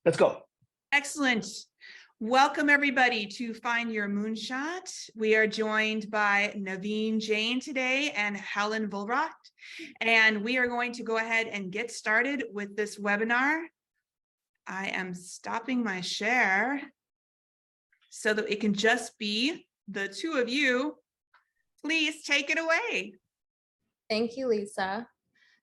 Let's go. Excellent. Welcome everybody to Find Your Moonshot. We are joined by Naveen Jain today and Helen Volrath, and we are going to go ahead and get started with this webinar. I am stopping my share so that it can just be the two of you. Please take it away. Thank you, Lisa.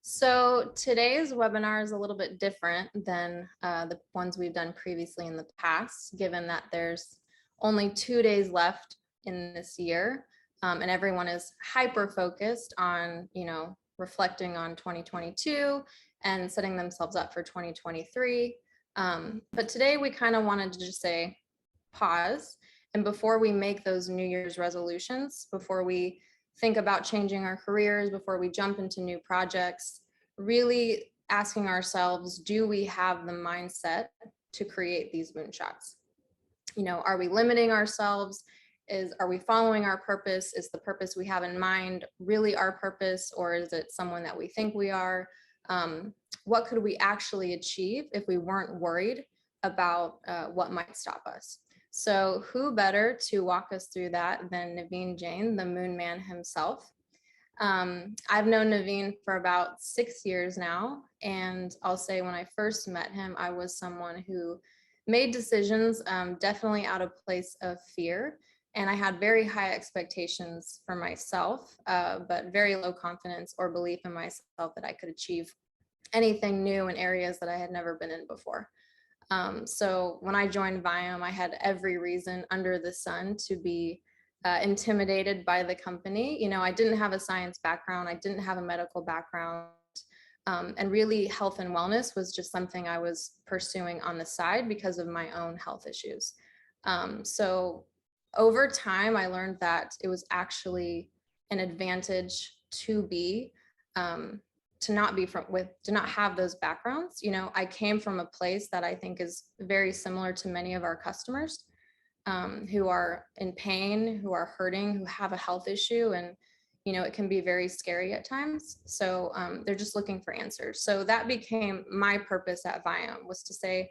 So today's webinar is a little bit different than the ones we've done previously in the past, given that there's only 2 days left in this year, and everyone is hyper focused on, reflecting on 2022 and setting themselves up for 2023. But today we kind of wanted to just say pause, and before we make those New Year's resolutions, before we think about changing our careers, before we jump into new projects, really asking ourselves, do we have the mindset to create these moonshots? Are we limiting ourselves? Are we following our purpose? Is the purpose we have in mind really our purpose, or is it someone that we think we are? What could we actually achieve if we weren't worried about what might stop us? So who better to walk us through that than Naveen Jain, the Moon Man himself. I've known Naveen for about 6 years now, and I'll say when I first met him, I was someone who made decisions definitely out of place of fear, and I had very high expectations for myself, but very low confidence or belief in myself that I could achieve anything new in areas that I had never been in before. So when I joined Viome, I had every reason under the sun to be intimidated by the company. I didn't have a science background. I didn't have a medical background. And really health and wellness was just something I was pursuing on the side because of my own health issues. So over time, I learned that it was actually an advantage to not have those backgrounds. I came from a place that I think is very similar to many of our customers who are in pain, who are hurting, who have a health issue, and it can be very scary at times. So they're just looking for answers. So that became my purpose at Viome, was to say,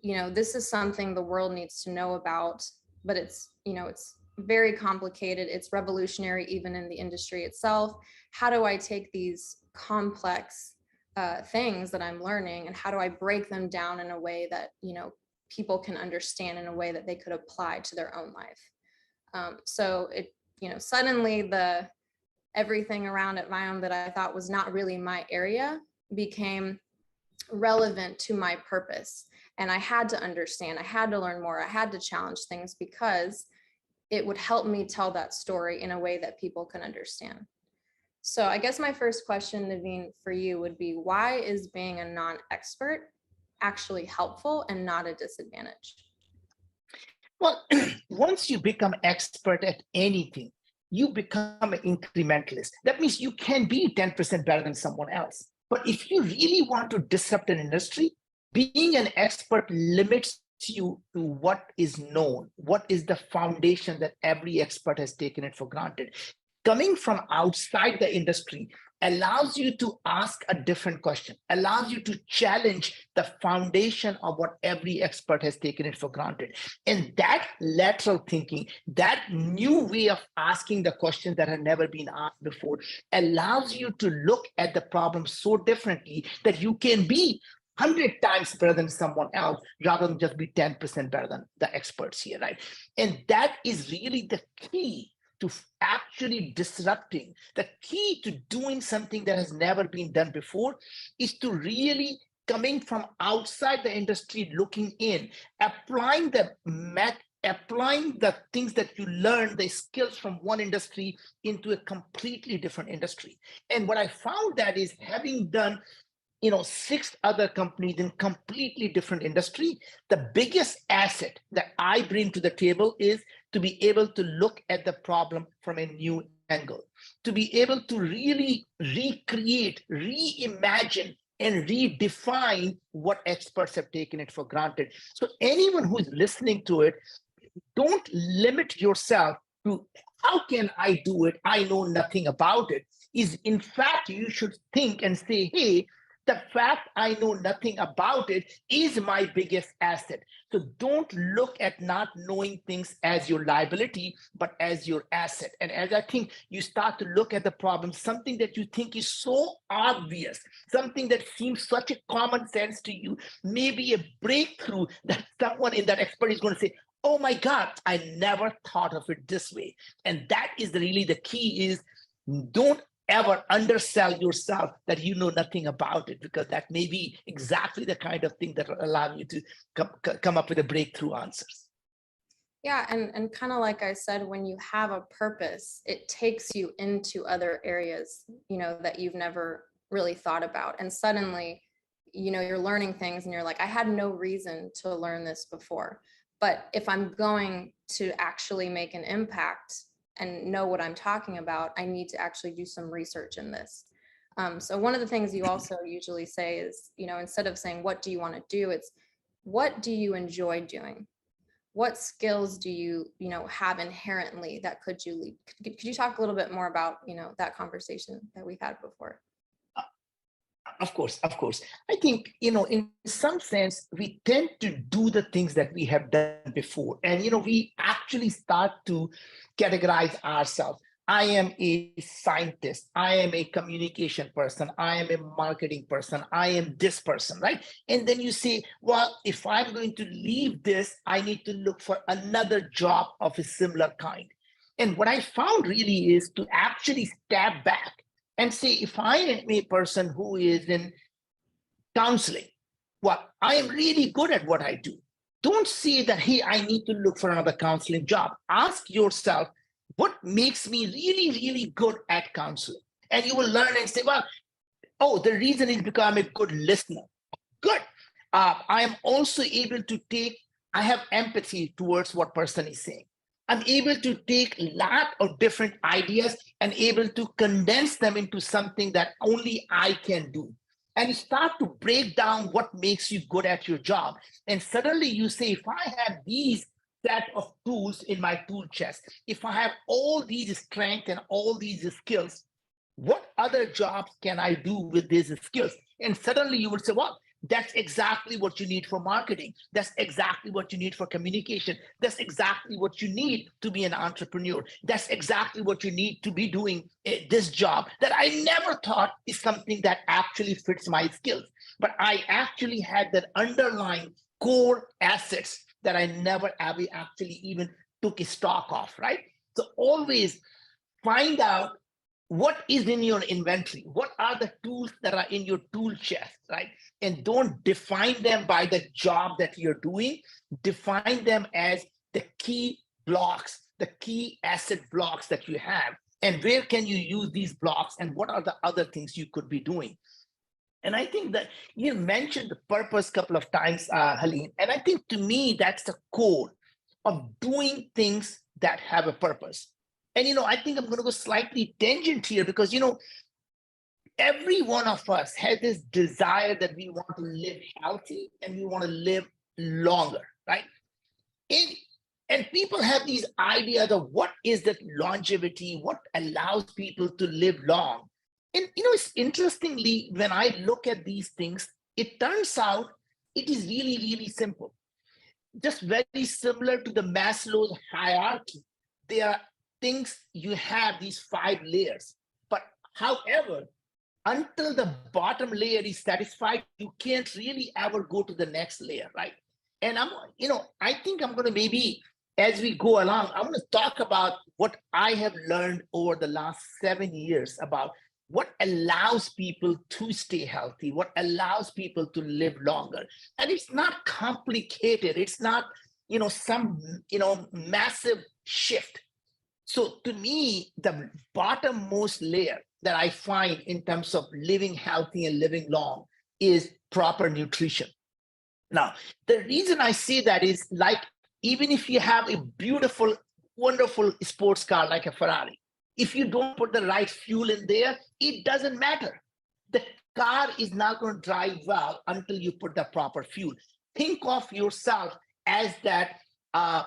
this is something the world needs to know about, but it's very complicated. It's revolutionary even in the industry itself. How do I take these complex things that I'm learning, and how do I break them down in a way that people can understand, in a way that they could apply to their own life? So it suddenly everything around at Viome that I thought was not really my area became relevant to my purpose, and I had to understand, I had to learn more, I had to challenge things, because it would help me tell that story in a way that people can understand. So I guess my first question, Naveen, for you would be, why is being a non-expert actually helpful and not a disadvantage? Well, once you become expert at anything, you become an incrementalist. That means you can be 10% better than someone else. But if you really want to disrupt an industry, being an expert limits you to what is known, what is the foundation that every expert has taken it for granted. Coming from outside the industry allows you to ask a different question, allows you to challenge the foundation of what every expert has taken it for granted. And that lateral thinking, that new way of asking the questions that have never been asked before, allows you to look at the problem so differently that you can be 100 times better than someone else, rather than just be 10% better than the experts here, right? And that is really the key to actually disrupting. The key to doing something that has never been done before is to really coming from outside the industry, looking in, applying the things that you learn, the skills from one industry into a completely different industry. And what I found that is, having done 6 other companies in completely different industry, the biggest asset that I bring to the table is to be able to look at the problem from a new angle, to be able to really recreate, reimagine, and redefine what experts have taken it for granted. So anyone who is listening to it, don't limit yourself to, how can I do it? I know nothing about it. In fact, you should think and say, hey, The fact I know nothing about it is my biggest asset. So don't look at not knowing things as your liability, but as your asset. And as I think you start to look at the problem, something that you think is so obvious, something that seems such a common sense to you, maybe a breakthrough that someone in that expert is going to say, oh my God, I never thought of it this way. And that is really the key is don't ever undersell yourself that you know nothing about it, because that may be exactly the kind of thing that will allow you to come up with a breakthrough answers. Yeah, and kind of like I said, when you have a purpose, it takes you into other areas, that you've never really thought about. And suddenly, you're learning things and you're like, I had no reason to learn this before. But if I'm going to actually make an impact and know what I'm talking about, I need to actually do some research in this. So one of the things you also usually say is, instead of saying, what do you want to do? It's what do you enjoy doing? What skills do you, have inherently that could you lead? Could you talk a little bit more about, that conversation that we've had before? Of course, of course. I think, in some sense, we tend to do the things that we have done before. And, we actually start to categorize ourselves. I am a scientist. I am a communication person. I am a marketing person. I am this person, right? And then you say, well, if I'm going to leave this, I need to look for another job of a similar kind. And what I found really is to actually step back and say, if I am a person who is in counseling, well, I am really good at what I do. Don't say that, hey, I need to look for another counseling job. Ask yourself, what makes me really, really good at counseling? And you will learn and say, well, oh, the reason is because I'm a good listener. Good. I am also able to I have empathy towards what person is saying. I'm able to take a lot of different ideas and able to condense them into something that only I can do. And you start to break down what makes you good at your job. And suddenly you say, if I have these set of tools in my tool chest, if I have all these strengths and all these skills, what other jobs can I do with these skills? And suddenly you will say, well, that's exactly what you need for marketing. That's exactly what you need for communication. That's exactly what you need to be an entrepreneur. That's exactly what you need to be doing this job that I never thought is something that actually fits my skills. But I actually had that underlying core assets that I never ever actually even took a stock of, right? So always find out what is in your inventory, what are the tools that are in your tool chest, right? And don't define them by the job that you're doing. Define them as the key blocks, the key asset blocks that you have, and where can you use these blocks, and what are the other things you could be doing. And I think that you mentioned the purpose a couple of times, Helene, and I think to me that's the core of doing things that have a purpose. And I think I'm going to go slightly tangent here because every one of us has this desire that we want to live healthy and we want to live longer, right? And people have these ideas of what is that longevity, what allows people to live long. And it's interestingly, when I look at these things, it turns out it is really, really simple. Just very similar to the Maslow's hierarchy. There are things you have these 5 layers. But however, until the bottom layer is satisfied, you can't really ever go to the next layer, right? And I think I'm going to maybe, as we go along, I'm going to talk about what I have learned over the last 7 years about what allows people to stay healthy, what allows people to live longer. And it's not complicated. It's not, some, massive shift. So to me, the bottommost layer that I find in terms of living healthy and living long is proper nutrition. Now, the reason I say that is like, even if you have a beautiful, wonderful sports car like a Ferrari, if you don't put the right fuel in there, it doesn't matter. The car is not going to drive well until you put the proper fuel. Think of yourself as that, a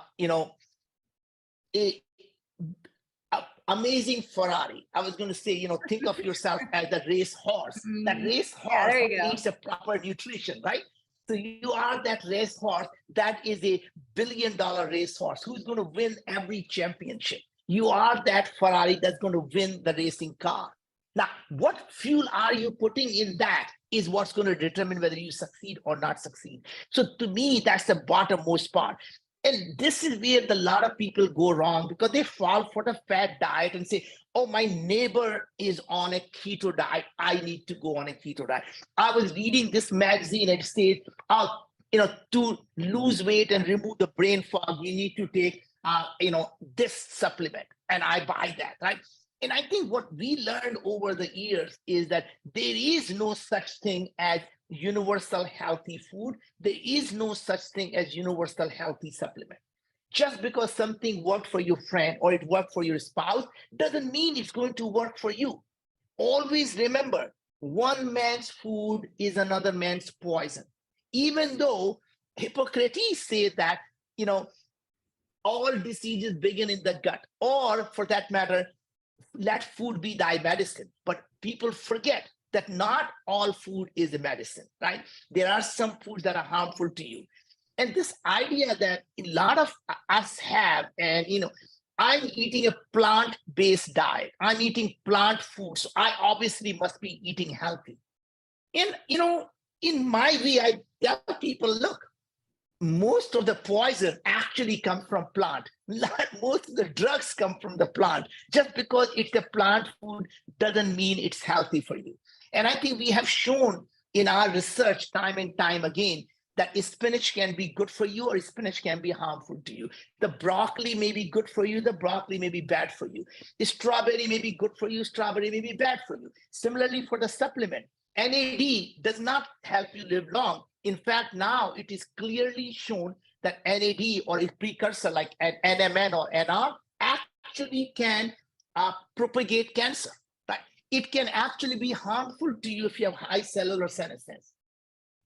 amazing Ferrari. I was going to say, think of yourself as the race horse. That race Yeah, horse there you go. needs a proper nutrition, right? So you are that race horse. That is a billion-dollar race horse who's going to win every championship. You are that Ferrari that's going to win the racing car. Now, what fuel are you putting in that is what's going to determine whether you succeed or not succeed. So to me, that's the bottommost part. And this is where a lot of people go wrong because they fall for the fat diet and say, oh, my neighbor is on a keto diet. I need to go on a keto diet. I was reading this magazine and it said, to lose weight and remove the brain fog, you need to take, this supplement. And I buy that, right? And I think what we learned over the years is that there is no such thing as universal healthy food. There is no such thing as universal healthy supplement. Just because something worked for your friend or it worked for your spouse doesn't mean it's going to work for you. Always remember, one man's food is another man's poison. Even though Hippocrates said that, all diseases begin in the gut, or for that matter, let food be thy medicine. But people forget that not all food is a medicine, right? There are some foods that are harmful to you. And this idea that a lot of us have, and I'm eating a plant-based diet, I'm eating plant food, so I obviously must be eating healthy. And in my way, I tell people, look, most of the poison actually comes from plant. Most of the drugs come from the plant. Just because it's a plant food doesn't mean it's healthy for you. And I think we have shown in our research time and time again that spinach can be good for you or spinach can be harmful to you. The broccoli may be good for you, the broccoli may be bad for you. The strawberry may be good for you, strawberry may be bad for you. Similarly, for the supplement, NAD does not help you live long. In fact, now it is clearly shown that NAD or a precursor like an NMN or NR actually can propagate cancer. Right? It can actually be harmful to you if you have high cellular senescence.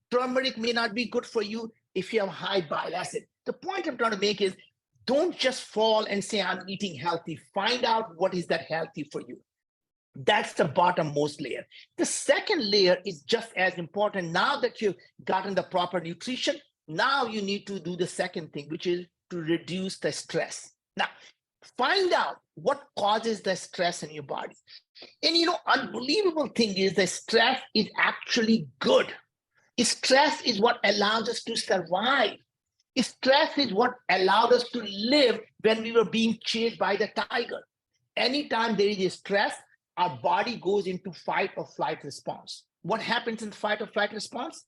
Turmeric may not be good for you if you have high bile acid. The point I'm trying to make is don't just fall and say, I'm eating healthy. Find out what is that healthy for you. That's the bottommost layer. The second layer is just as important. Now that you've gotten the proper nutrition, now you need to do the second thing, which is to reduce the stress. Now, find out what causes the stress in your body. And unbelievable thing is the stress is actually good. Stress is what allows us to survive. Stress is what allowed us to live when we were being chased by the tiger. Anytime there is a stress, our body goes into fight or flight response. What happens in fight or flight response?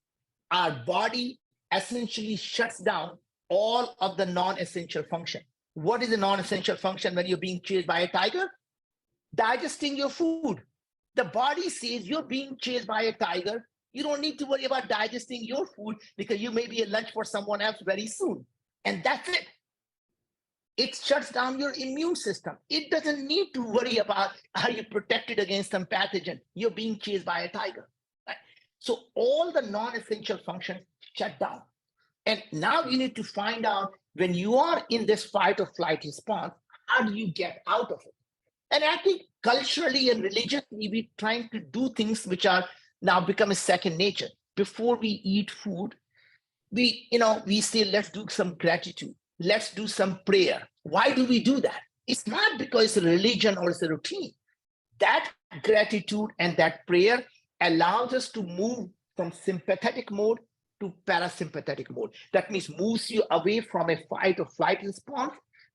Our body essentially shuts down all of the non-essential function. What is the non-essential function when you're being chased by a tiger? Digesting your food. The body says you're being chased by a tiger. You don't need to worry about digesting your food because you may be a lunch for someone else very soon. And that's it. It shuts down your immune system. It doesn't need to worry about are you protected against some pathogen. You're being chased by a tiger. Right? So all the non-essential functions shut down. And now you need to find out when you are in this fight or flight response, how do you get out of it? And I think culturally and religiously, we're trying to do things which are now become a second nature. Before we eat food, we say, let's do some gratitude. Let's do some prayer. Why do we do that? It's not because it's a religion or it's a routine. That gratitude and that prayer allows us to move from sympathetic mode to parasympathetic mode. That means moves you away from a fight or flight response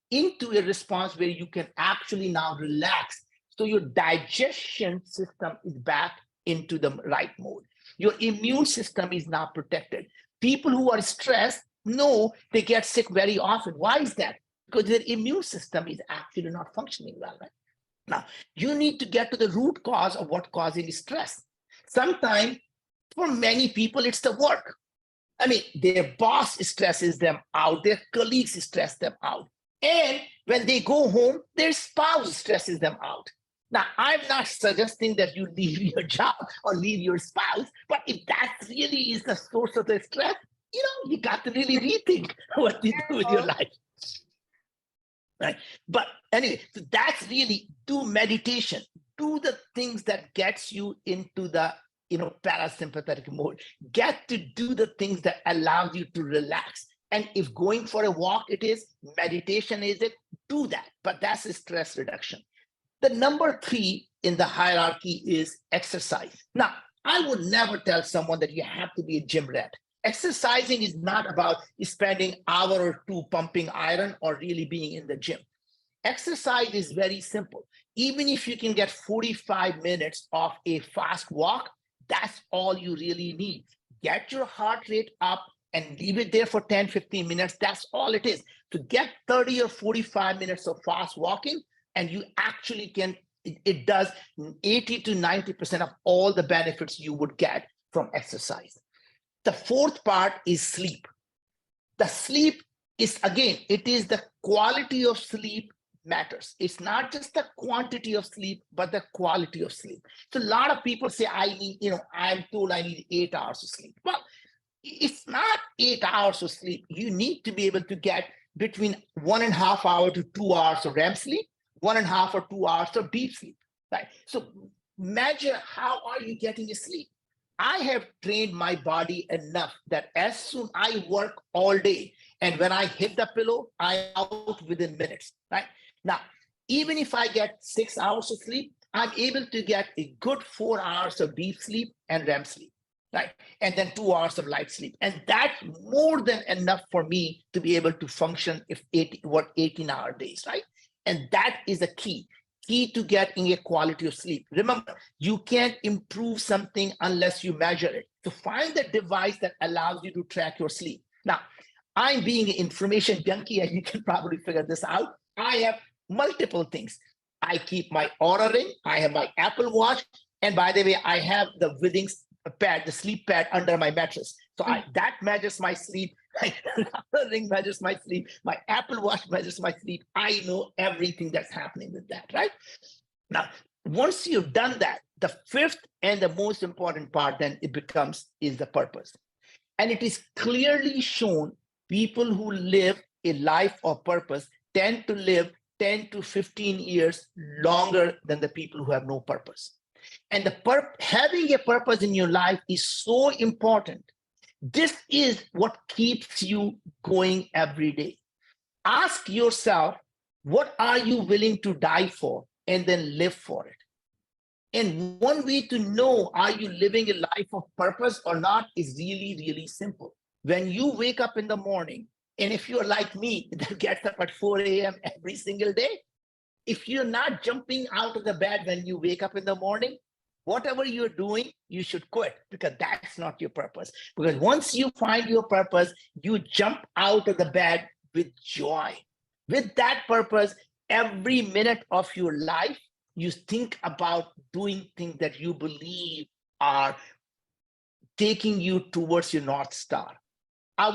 into a response where you can actually now relax. So your digestion system is back into the right mode. Your immune system is now protected. People who are stressed know they get sick very often. Why is that? Because their immune system is actually not functioning well. Right? Now, you need to get to the root cause of what causing stress. Sometimes, for many people, it's the work. I mean, their boss stresses them out, their colleagues stress them out. And when they go home, their spouse stresses them out. Now, I'm not suggesting that you leave your job or leave your spouse, but if that really is the source of the stress, you got to really rethink what you do with your life. right? But anyway, so that's really do meditation, do the things that gets you into the parasympathetic mode, get to do the things that allows you to relax. And if going for a walk it is, meditation is it, do that. But that's a stress reduction. The number 3 in the hierarchy is exercise. Now, I would never tell someone that you have to be a gym rat. Exercising is not about spending hour or two pumping iron or really being in the gym. Exercise is very simple. Even if you can get 45 minutes of a fast walk, that's all you really need. Get your heart rate up and leave it there for 10, 15 minutes. That's all it is. To get 30 or 45 minutes of fast walking, and you actually can, it does 80 to 90% of all the benefits you would get from exercise. The 4th part is sleep. The sleep is, again, it is the quality of sleep matters. It's not just the quantity of sleep, but the quality of sleep. So a lot of people say, I need, I'm told I need 8 hours of sleep. Well, it's not 8 hours of sleep. You need to be able to get between 1.5 hours to 2 hours of REM sleep, 1.5 or 2 hours of deep sleep, right? So measure how are you getting your sleep. I have trained my body enough that as soon I work all day, and when I hit the pillow, I'm out within minutes, right? Now, even if I get 6 hours of sleep, I'm able to get a good 4 hours of deep sleep and REM sleep, right? And then 2 hours of light sleep. And that's more than enough for me to be able to function if work 18-hour days, right? And that is the key to getting a quality of sleep. Remember, you can't improve something unless you measure it. So find the device that allows you to track your sleep. Now, I'm being an information junkie, and you can probably figure this out. I have multiple things. I keep my Oura Ring, I have my Apple Watch, and by the way, I have the Withings pad, the sleep pad under my mattress. So that measures my sleep. My Oura Ring measures my sleep. My Apple Watch measures my sleep. I know everything that's happening with that, right? Now, once you've done that, the 5th and the most important part then it becomes is the purpose. And it is clearly shown people who live a life of purpose tend to live 10 to 15 years longer than the people who have no purpose. And having a purpose in your life is so important. This is what keeps you going every day. Ask yourself, what are you willing to die for, and then live for it? And one way to know, are you living a life of purpose or not, is really, really simple. When you wake up in the morning, and if you're like me, that gets up at 4 a.m. every single day, if you're not jumping out of the bed when you wake up in the morning, whatever you're doing, you should quit, because that's not your purpose. Because once you find your purpose, you jump out of the bed with joy. With that purpose, every minute of your life, you think about doing things that you believe are taking you towards your North Star. I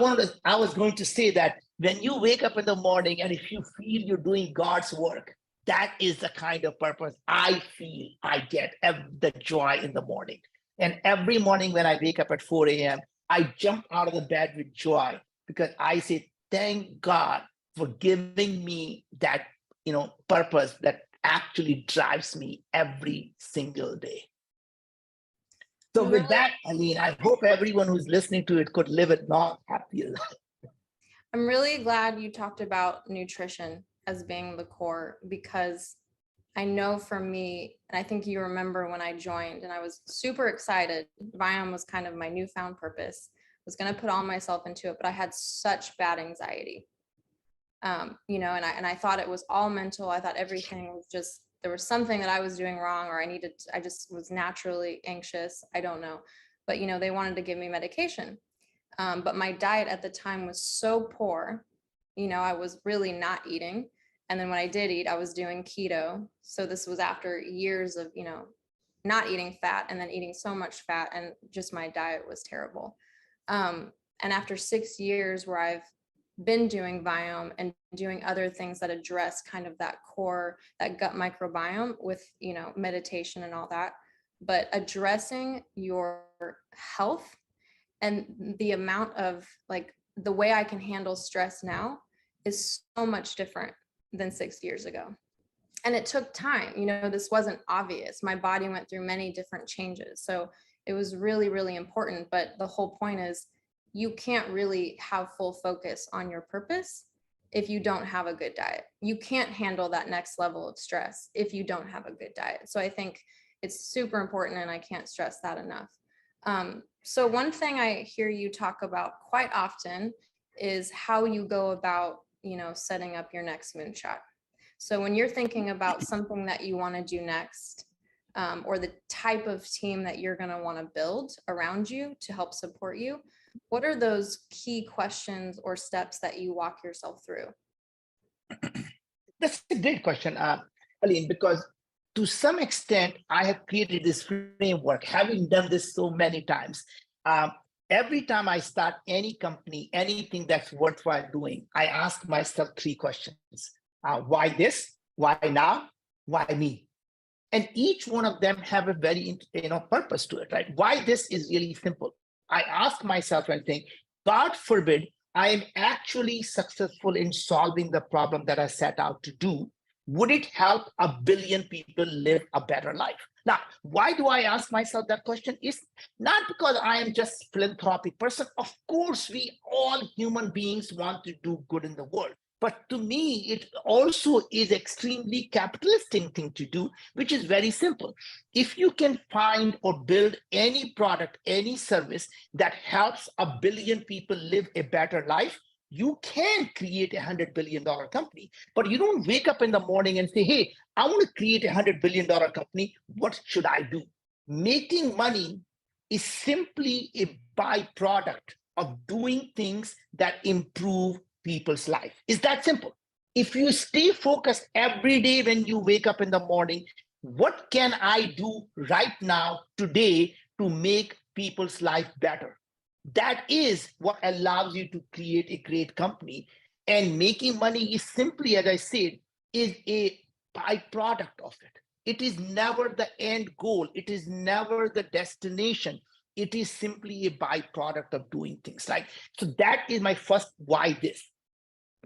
was going to say that when you wake up in the morning and if you feel you're doing God's work, that is the kind of purpose I feel I get, the joy in the morning. And every morning when I wake up at 4 a.m., I jump out of the bed with joy, because I say, thank God for giving me that, purpose that actually drives me every single day. So with that, I hope everyone who's listening to it could live a long, happy life. I'm really glad you talked about nutrition as being the core, because I know for me, and I think you remember when I joined and I was super excited, Viome was kind of my newfound purpose, I was going to put all myself into it, but I had such bad anxiety. And I thought it was all mental. I thought everything was just, there was something that I was doing wrong, or I just was naturally anxious. I don't know. But, they wanted to give me medication. But my diet at the time was so poor, I was really not eating. And then when I did eat, I was doing keto. So this was after years of, not eating fat and then eating so much fat, and just my diet was terrible. And after 6 years where I've been doing Viome and doing other things that address kind of that core, that gut microbiome with, meditation and all that, but addressing your health and the amount of the way I can handle stress now is so much different than 6 years ago. And it took time. You know, this wasn't obvious. My body went through many different changes. So it was really, really important. But the whole point is you can't really have full focus on your purpose if you don't have a good diet. You can't handle that next level of stress if you don't have a good diet. So I think it's super important, and I can't stress that enough. So one thing I hear you talk about quite often is how you go about, you know, setting up your next moonshot. So when you're thinking about something that you want to do next, or the type of team that you're going to want to build around you to help support you, what are those key questions or steps that you walk yourself through? That's a great question, Aline, because to some extent, I have created this framework, having done this so many times. Every time I start any company, anything that's worthwhile doing, I ask myself 3 questions. Why this? Why now? Why me? And each one of them have a very, purpose to it, right? Why this is really simple. I ask myself and think, God forbid, I am actually successful in solving the problem that I set out to do. Would it help 1 billion people live a better life? Now, why do I ask myself that question? It's not because I am just a philanthropic person. Of course, we all human beings want to do good in the world. But to me, it also is extremely capitalistic thing to do, which is very simple. If you can find or build any product, any service that helps 1 billion people live a better life, you can create a $100 billion company. But you don't wake up in the morning and say, hey, I want to create a $100 billion company. What should I do? Making money is simply a byproduct of doing things that improve people's life. It's that simple. If you stay focused every day when you wake up in the morning, what can I do right now, today, to make people's life better? That is what allows you to create a great company. And making money is simply, as I said, is a byproduct of it. It is never the end goal. It is never the destination. It is simply a byproduct of doing things, right? So that is my first why this.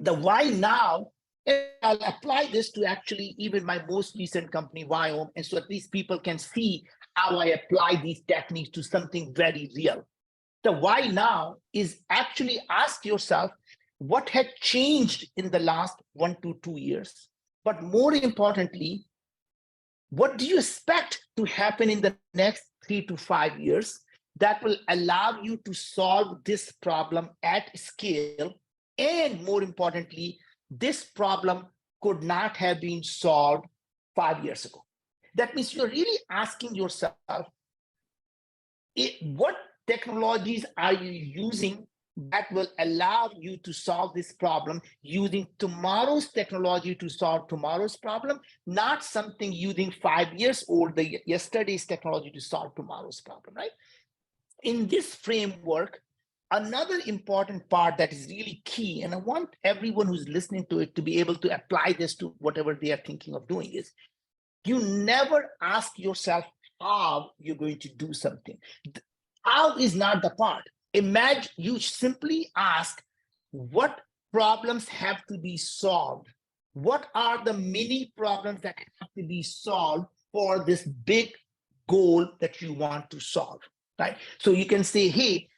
The why now, and I'll apply this to actually even my most recent company, Wyome, and so at least people can see how I apply these techniques to something very real. The why now is actually ask yourself what had changed in the last 1 to 2 years. But more importantly, what do you expect to happen in the next 3 to 5 years that will allow you to solve this problem at scale? And more importantly, this problem could not have been solved 5 years ago. That means you're really asking yourself, what technologies are you using that will allow you to solve this problem using tomorrow's technology to solve tomorrow's problem, not something using 5 years old, yesterday's technology to solve tomorrow's problem, right? In this framework, another important part that is really key, and I want everyone who's listening to it to be able to apply this to whatever they are thinking of doing, is you never ask yourself how you're going to do something. How is not the part. Imagine you simply ask, what problems have to be solved? What are the mini problems that have to be solved for this big goal that you want to solve, right? So you can say, hey,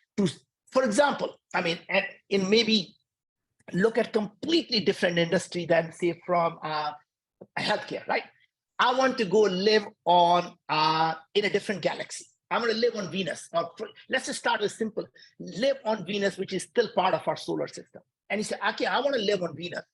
for example, I mean, in maybe look at completely different industry than say from healthcare, right? I want to go live on in a different galaxy. I'm going to live on Venus. Let's just start with simple. Live on Venus, which is still part of our solar system. And you say, okay, I want to live on Venus.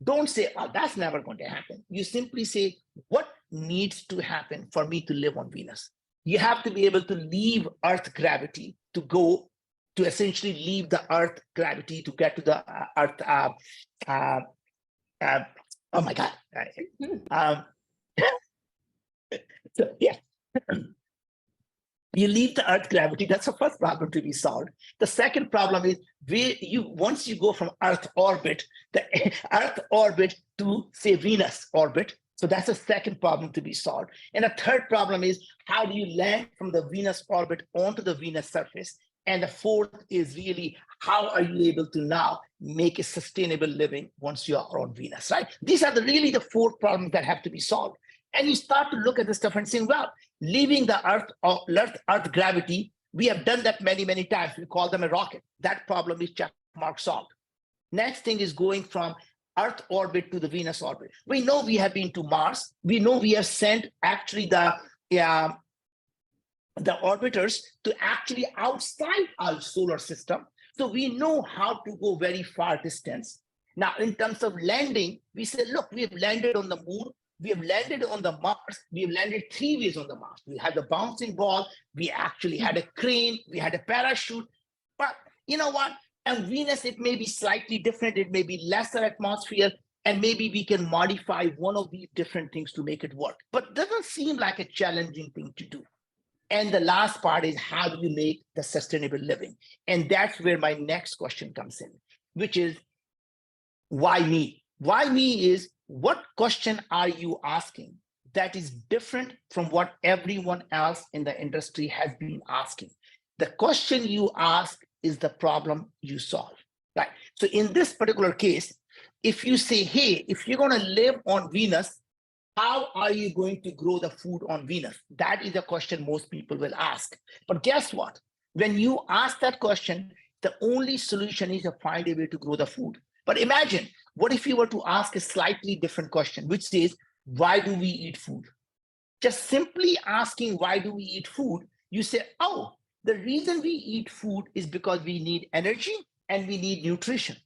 Don't say, oh, that's never going to happen. You simply say, what needs to happen for me to live on Venus? You have to be able to leave Earth gravity to go to essentially leave the Earth gravity to get to the Earth. Oh my God. So, yeah. You leave the Earth gravity. That's the first problem to be solved. The second problem is once you go from Earth orbit, the Earth orbit to say Venus orbit. So that's the second problem to be solved. And the third problem is, how do you land from the Venus orbit onto the Venus surface And the fourth is really, how are you able to now make a sustainable living once you are on Venus, right? These are really the four problems that have to be solved. And you start to look at this stuff and saying, well, leaving the Earth gravity, we have done that many, many times. We call them a rocket. That problem is check mark solved. Next thing is going from Earth orbit to the Venus orbit. We know we have been to Mars. We know we have sent actually the orbiters to actually outside our solar system. So we know how to go very far distance. Now, in terms of landing, we said, look, we have landed on the moon. We have landed on the Mars. We have landed 3 ways on the Mars. We had the bouncing ball. We actually had a crane. We had a parachute. But you know what? And Venus, it may be slightly different. It may be lesser atmosphere. And maybe we can modify one of these different things to make it work. But it doesn't seem like a challenging thing to do. And the last part is, how do you make the sustainable living? And that's where my next question comes in, which is, why me? Why me is, what question are you asking that is different from what everyone else in the industry has been asking? The question you ask is the problem you solve, right? So in this particular case, if you say, hey, if you're going to live on Venus, how are you going to grow the food on Venus? That is a question most people will ask. But guess what? When you ask that question, the only solution is to find a way to grow the food. But imagine, what if you were to ask a slightly different question, which says, why do we eat food? Just simply asking, why do we eat food? You say, oh, the reason we eat food is because we need energy and we need nutrition.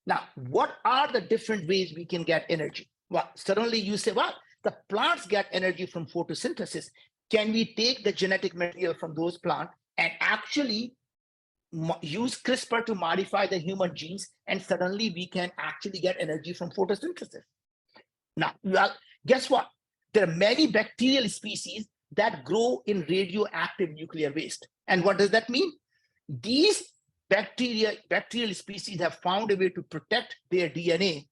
Now, what are the different ways we can get energy? Well, suddenly you say, well, the plants get energy from photosynthesis. Can we take the genetic material from those plants and actually use CRISPR to modify the human genes, and suddenly we can actually get energy from photosynthesis? Now, well, guess what? There are many bacterial species that grow in radioactive nuclear waste. And what does that mean? These bacterial species have found a way to protect their DNA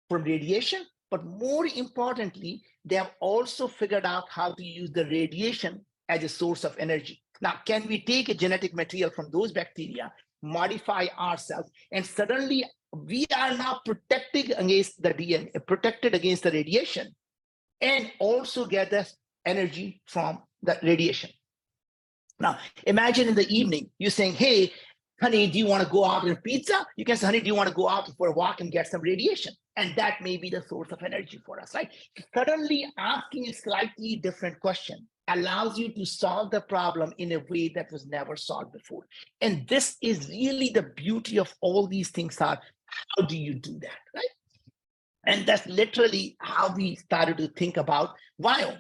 from radiation, but more importantly, they have also figured out how to use the radiation as a source of energy. Now, can we take a genetic material from those bacteria, modify ourselves, and suddenly we are now protected against the DNA, protected against the radiation, and also get this energy from the radiation? Now, imagine in the evening, you're saying, hey, honey, do you want to go out and pizza? You can say, honey, do you want to go out for a walk and get some radiation? And that may be the source of energy for us, right? Suddenly asking a slightly different question allows you to solve the problem in a way that was never solved before. And this is really the beauty of all these things are, how do you do that, right? And that's literally how we started to think about Viome.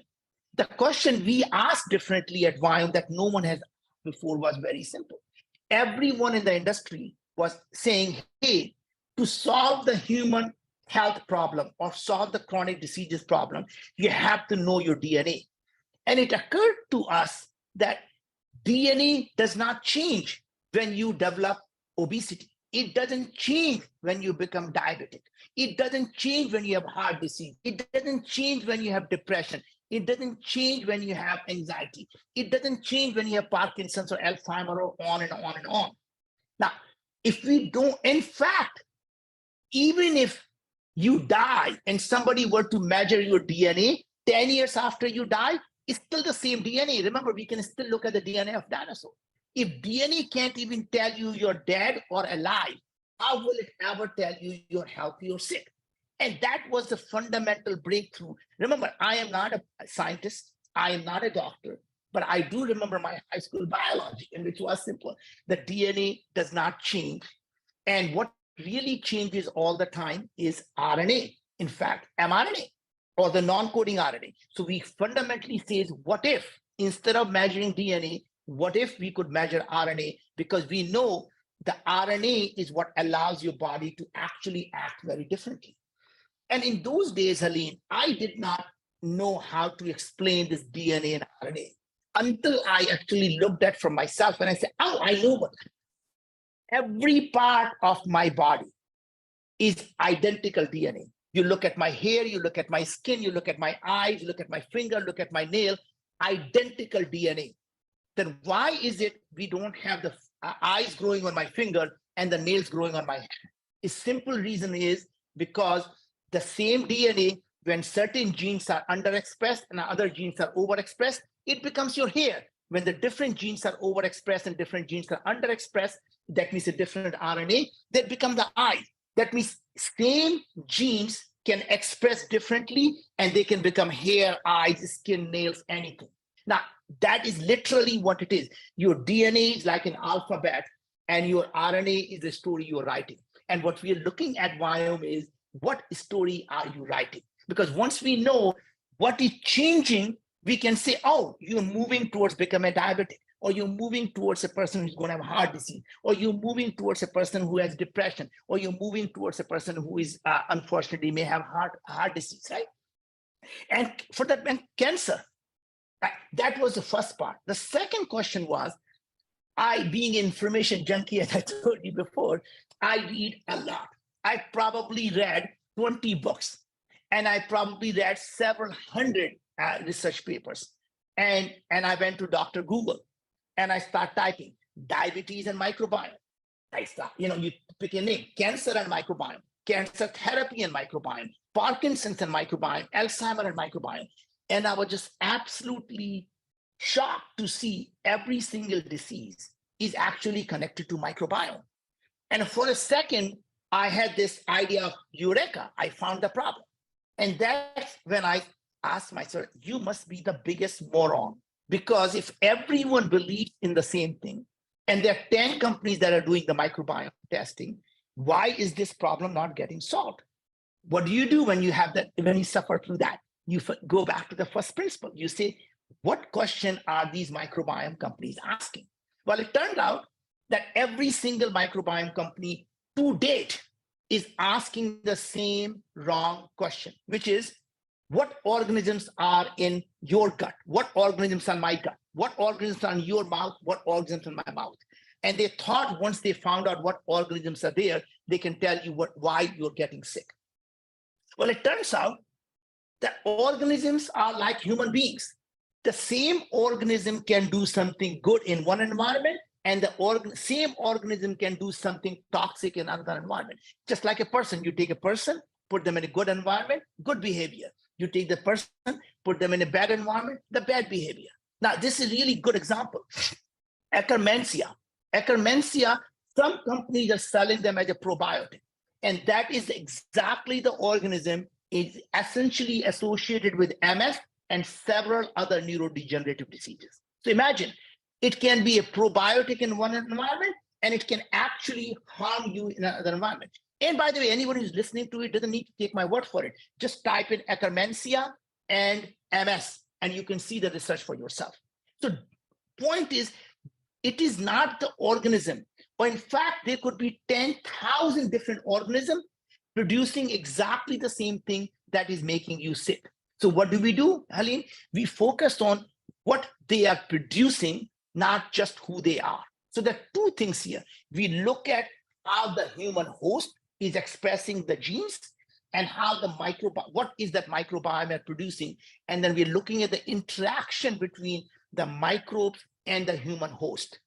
The question we asked differently at Viome that no one has asked before was very simple. Everyone in the industry was saying, hey, to solve the human health problem or solve the chronic diseases problem, you have to know your DNA. And it occurred to us that DNA does not change when you develop obesity. It doesn't change when you become diabetic. It doesn't change when you have heart disease. It doesn't change when you have depression. It doesn't change when you have anxiety. It doesn't change when you have Parkinson's or Alzheimer's, or on and on and on. Now, if we don't, in fact, even if you die and somebody were to measure your DNA 10 years after you die, it's still the same DNA. Remember, we can still look at the DNA of dinosaurs. If DNA can't even tell you you're dead or alive, how will it ever tell you you're healthy or sick? And that was the fundamental breakthrough. Remember, I am not a scientist. I am not a doctor, but I do remember my high school biology, and which was simple. The DNA does not change. And what really changes all the time is RNA. In fact, mRNA, or the non-coding RNA. So we fundamentally say, what if, instead of measuring DNA, what if we could measure RNA? Because we know the RNA is what allows your body to actually act very differently. And in those days, Helene, I did not know how to explain this DNA and RNA until I actually looked at for myself and I said, oh, I know what. Every part of my body is identical DNA. You look at my hair, you look at my skin, you look at my eyes, you look at my finger, look at my nail, identical DNA. Then why is it we don't have the eyes growing on my finger and the nails growing on my hand. The simple reason is because the same DNA, when certain genes are underexpressed and other genes are overexpressed, it becomes your hair. When the different genes are overexpressed and different genes are underexpressed, that means a different RNA, that become the eye. That means same genes can express differently and they can become hair, eyes, skin, nails, anything. Now, that is literally what it is. Your DNA is like an alphabet and your RNA is the story you're writing. And what we are looking at, Biome, is what story are you writing? Because once we know what is changing, we can say, oh, you're moving towards becoming diabetic, or you're moving towards a person who's going to have heart disease, or you're moving towards a person who has depression, or you're moving towards a person who is unfortunately may have heart disease, right? And for that, and cancer. Right? That was the first part. The second question was, I, being an information junkie, as I told you before, I read a lot. I probably read 20 books, and I probably read several hundred research papers. And I went to Dr. Google, and I start typing diabetes and microbiome. I start, you pick a name, cancer and microbiome, cancer therapy and microbiome, Parkinson's and microbiome, Alzheimer and microbiome. And I was just absolutely shocked to see every single disease is actually connected to microbiome. And for a second, I had this idea of eureka, I found the problem. And that's when I asked myself, you must be the biggest moron. Because if everyone believes in the same thing, and there are 10 companies that are doing the microbiome testing, why is this problem not getting solved? What do you do when you have that, when you suffer through that? You go back to the first principle. You say, what question are these microbiome companies asking? Well, it turned out that every single microbiome company to date is asking the same wrong question, which is, what organisms are in your gut? What organisms are in my gut? What organisms are in your mouth? What organisms are in my mouth? And they thought once they found out what organisms are there, they can tell you why you're getting sick. Well, it turns out that organisms are like human beings. The same organism can do something good in one environment, and the same organism can do something toxic in another environment. Just like a person, you take a person, put them in a good environment, good behavior. You take the person, put them in a bad environment, the bad behavior. Now, this is a really good example. Akkermansia. Akkermansia, some companies are selling them as a probiotic. And that is exactly the organism is essentially associated with MS and several other neurodegenerative diseases. So imagine, it can be a probiotic in one environment, and it can actually harm you in another environment. And by the way, anyone who's listening to it doesn't need to take my word for it. Just type in Akkermansia and MS, and you can see the research for yourself. So point is, it is not the organism, or in fact, there could be 10,000 different organisms producing exactly the same thing that is making you sick. So what do, Helene? We focus on what they are producing, not just who they are. So there are two things here. We look at how the human host is expressing the genes and how the what is that microbiome are producing. And then we're looking at the interaction between the microbes and the human host.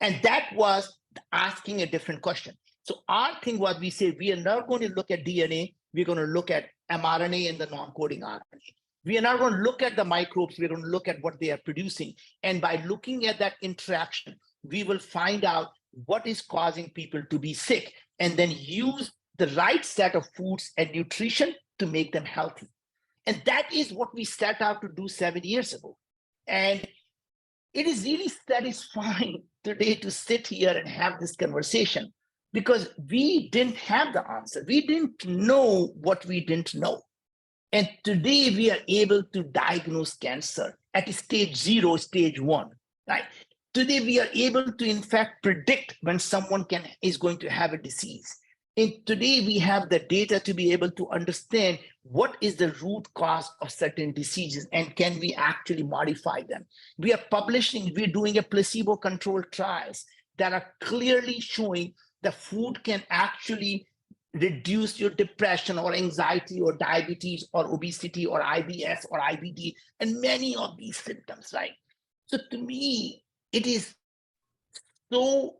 And that was asking a different question. So our thing was, we say, we are not going to look at DNA, we're going to look at mRNA and the non-coding RNA. We are not going to look at the microbes, we're going to look at what they are producing. And by looking at that interaction, we will find out what is causing people to be sick, and then use the right set of foods and nutrition to make them healthy. And that is what we set out to do 7 years ago. And it is really satisfying today to sit here and have this conversation, because we didn't have the answer. We didn't know what we didn't know. And today we are able to diagnose cancer at stage 0, stage 1, right? Today we are able to, in fact, predict when someone is going to have a disease. And today we have the data to be able to understand what is the root cause of certain diseases, and can we actually modify them. We are publishing, we're doing a placebo-controlled trials that are clearly showing the food can actually reduce your depression or anxiety or diabetes or obesity or IBS or IBD and many of these symptoms, right? So to me, it is so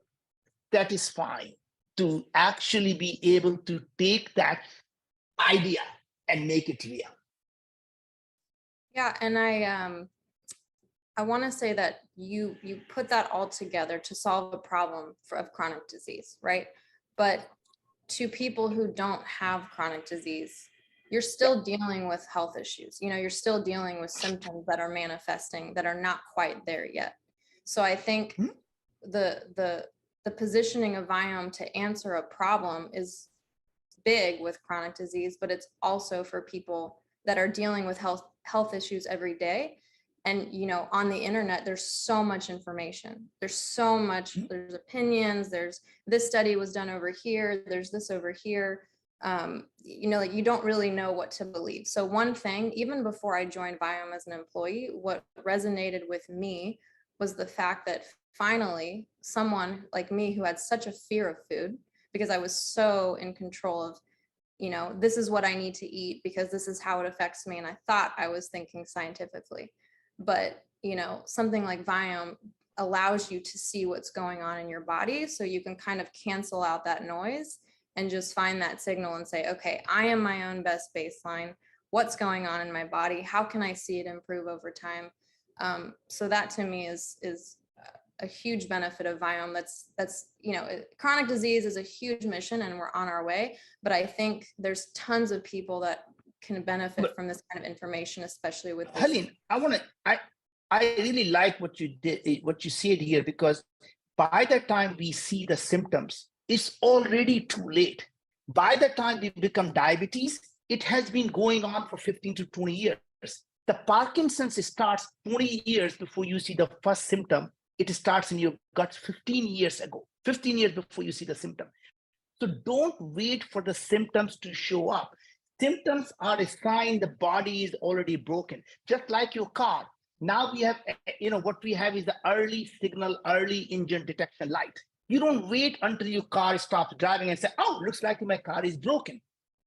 satisfying to actually be able to take that idea and make it real. Yeah, and I want to say that you put that all together to solve a problem of chronic disease, right? But to people who don't have chronic disease, you're still dealing with health issues. You know, you're still dealing with symptoms that are manifesting that are not quite there yet. So I think the positioning of Viome to answer a problem is big with chronic disease, but it's also for people that are dealing with health issues every day. And, you know, on the internet, there's so much information. There's so much, there's opinions, there's this study was done over here, there's this over here. You know, like you don't really know what to believe. So one thing, even before I joined Viome as an employee, what resonated with me was the fact that finally someone like me who had such a fear of food, because I was so in control of, you know, this is what I need to eat because this is how it affects me. And I thought I was thinking scientifically, but, you know, something like Viome allows you to see what's going on in your body. So you can kind of cancel out that noise and just find that signal and say, okay, I am my own best baseline. What's going on in my body? How can I see it improve over time? So that to me is a huge benefit of Viome. That's, you know, chronic disease is a huge mission and we're on our way, but I think there's tons of people that can benefit from this kind of information, especially with this. Helene, I really like what you did, what you said here, because by the time we see the symptoms, it's already too late. By the time we become diabetes, it has been going on for 15 to 20 years. The Parkinson's starts 20 years before you see the first symptom. It starts in your gut 15 years ago, 15 years before you see the symptom. So don't wait for the symptoms to show up. Symptoms are a sign the body is already broken, just like your car. Now we have, you know, what we have is the early signal, early engine detection light. You don't wait until your car stops driving and say, oh, looks like my car is broken,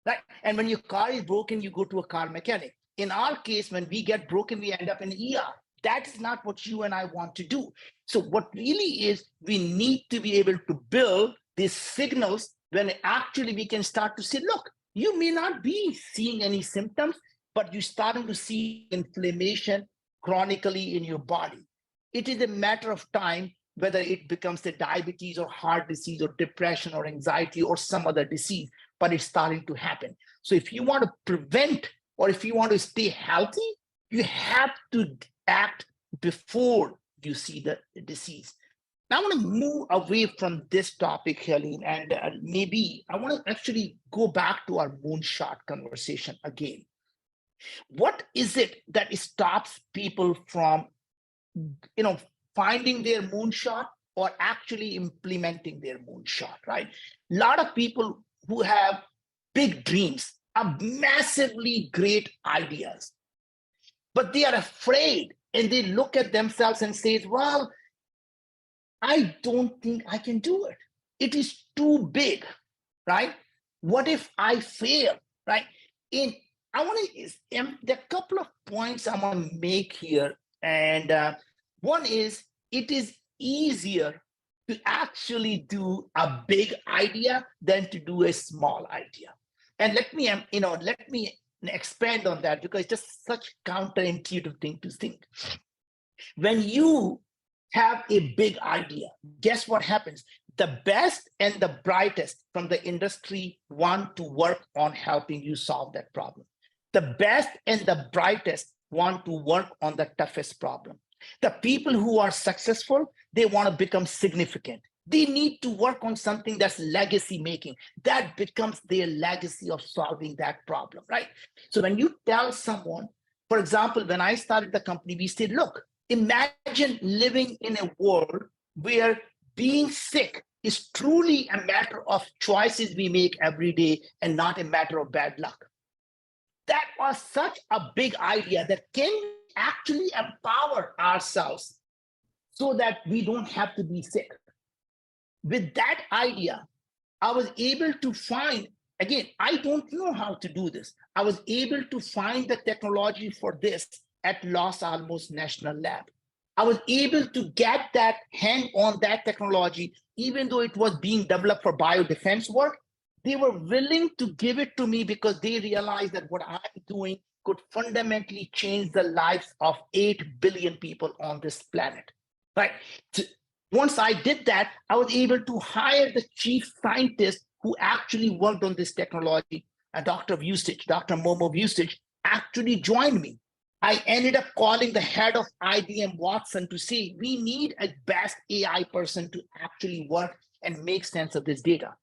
right? And when your car is broken, you go to a car mechanic. In our case, when we get broken, we end up in ER. That is not what you and I want to do. So what really is, we need to be able to build these signals when actually we can start to say, look, you may not be seeing any symptoms, but you're starting to see inflammation chronically in your body. It is a matter of time whether it becomes a diabetes or heart disease or depression or anxiety or some other disease, but it's starting to happen. So if you want to prevent or if you want to stay healthy, you have to act before you see the disease. Now I want to move away from this topic, Helene, and maybe I want to actually go back to our moonshot conversation again. What is it that stops people from, you know, finding their moonshot or actually implementing their moonshot, right? A lot of people who have big dreams have massively great ideas, but they are afraid and they look at themselves and say, well, I don't think I can do it. It is too big, right? What if I fail, right? And I want to, there are a couple of points I want to make here. And one is, it is easier to actually do a big idea than to do a small idea. And let me expand on that, because it's just such counterintuitive thing to think. When you have a big idea, guess what happens? The best and the brightest from the industry want to work on helping you solve that problem. The best and the brightest want to work on the toughest problem. The people who are successful, they want to become significant. They need to work on something that's legacy making. That becomes their legacy of solving that problem, right? So when you tell someone, for example, when I started the company, we said, look, imagine living in a world where being sick is truly a matter of choices we make every day and not a matter of bad luck. That was such a big idea that can we actually empower ourselves so that we don't have to be sick. With that idea, I was able to find, again, I don't know how to do this. I was able to find the technology for this at Los Alamos National Lab. I was able to get that hand on that technology, even though it was being developed for biodefense work. They were willing to give it to me because they realized that what I'm doing could fundamentally change the lives of 8 billion people on this planet, right? So once I did that, I was able to hire the chief scientist who actually worked on this technology, Dr. Vucic, Dr. Momo Vucic, actually joined me. I ended up calling the head of IBM Watson to say, we need a best AI person to actually work and make sense of this data.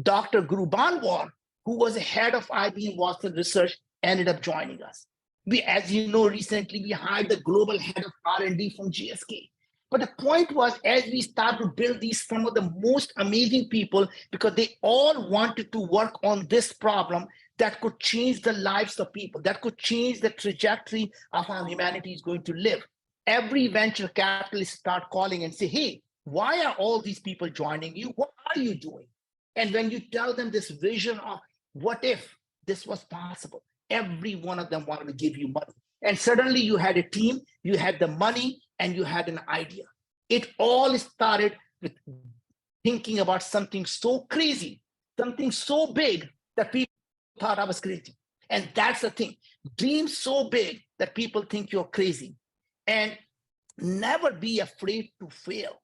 Dr. Guru Banwar, who was the head of IBM Watson Research, ended up joining us. We, as you know, recently we hired the global head of R&D from GSK. But the point was, as we started to build these, some of the most amazing people, because they all wanted to work on this problem that could change the lives of people, that could change the trajectory of how humanity is going to live. Every venture capitalist start calling and say, hey, why are all these people joining you? What are you doing? And when you tell them this vision of what if this was possible, every one of them wanted to give you money. And suddenly you had a team, you had the money, and you had an idea. It all started with thinking about something so crazy, something so big that people thought I was crazy. And that's the thing. Dream so big that people think you're crazy. And never be afraid to fail.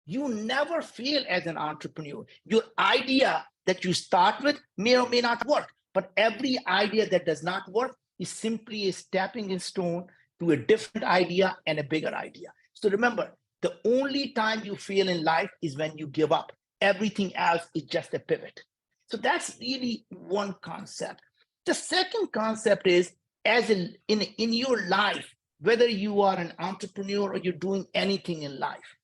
You never fail as an entrepreneur. Your idea that you start with may or may not work, but every idea that does not work is simply a stepping stone to a different idea and a bigger idea. So remember, the only time you fail in life is when you give up. Everything else is just a pivot. So that's really one concept. The second concept is, as in your life, whether you are an entrepreneur or you're doing anything in life,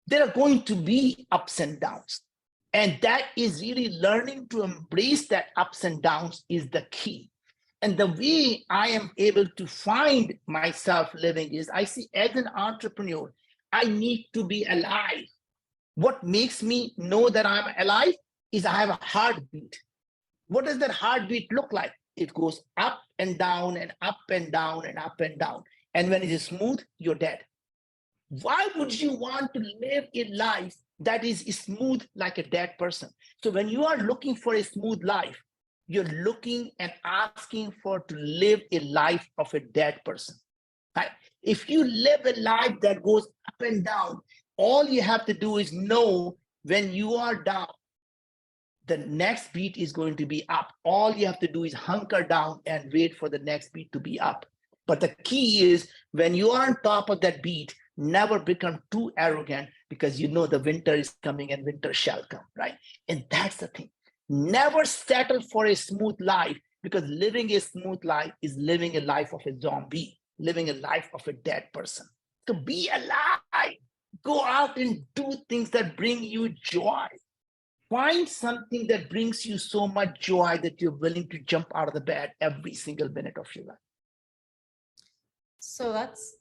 there are going to be ups and downs. And that is really learning to embrace that ups and downs is the key. And the way I am able to find myself living is, I see as an entrepreneur, I need to be alive. What makes me know that I'm alive is I have a heartbeat. What does that heartbeat look like? It goes up and down and up and down and up and down. And when it is smooth, you're dead. Why would you want to live a life that is smooth like a dead person? So when you are looking for a smooth life, you're looking and asking for to live a life of a dead person. Right? If you live a life that goes up and down, all you have to do is know when you are down, the next beat is going to be up. All you have to do is hunker down and wait for the next beat to be up. But the key is, when you are on top of that beat, never become too arrogant, because you know the winter is coming and winter shall come, right? And that's the thing. Never settle for a smooth life, because living a smooth life is living a life of a zombie, living a life of a dead person. So be alive. Go out and do things that bring you joy. Find something that brings you so much joy that you're willing to jump out of the bed every single minute of your life. So that's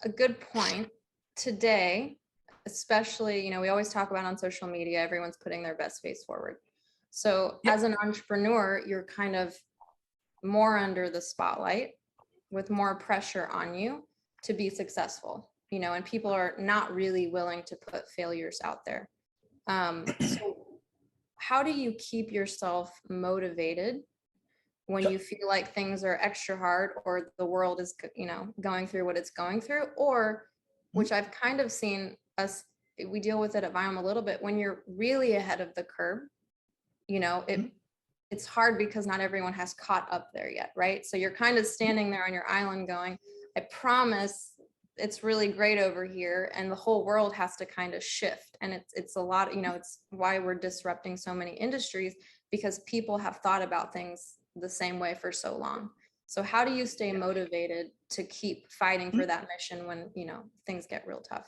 a good point. Today, especially, we always talk about on social media, everyone's putting their best face forward. So as an entrepreneur, you're kind of more under the spotlight with more pressure on you to be successful, and people are not really willing to put failures out there. So how do you keep yourself motivated when you feel like things are extra hard, or the world is, going through what it's going through, or which I've kind of seen us, we deal with it at Viome a little bit, when you're really ahead of the curve, it's hard because not everyone has caught up there yet, right? So you're kind of standing there on your island going, I promise it's really great over here, and the whole world has to kind of shift. And it's a lot, it's why we're disrupting so many industries, because people have thought about things the same way for so long. So how do you stay motivated to keep fighting for that mission when, things get real tough?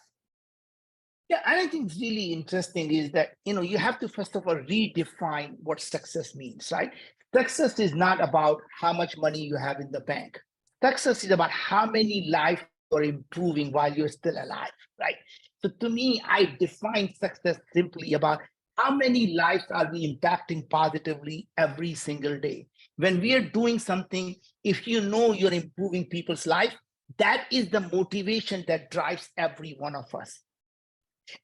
Yeah, and I think it's really interesting is that, you have to first of all redefine what success means, right? Success is not about how much money you have in the bank. Success is about how many lives you're improving while you're still alive, right? So to me, I define success simply about how many lives are we impacting positively every single day. When we are doing something, if you know you're improving people's life, That is the motivation that drives every one of us.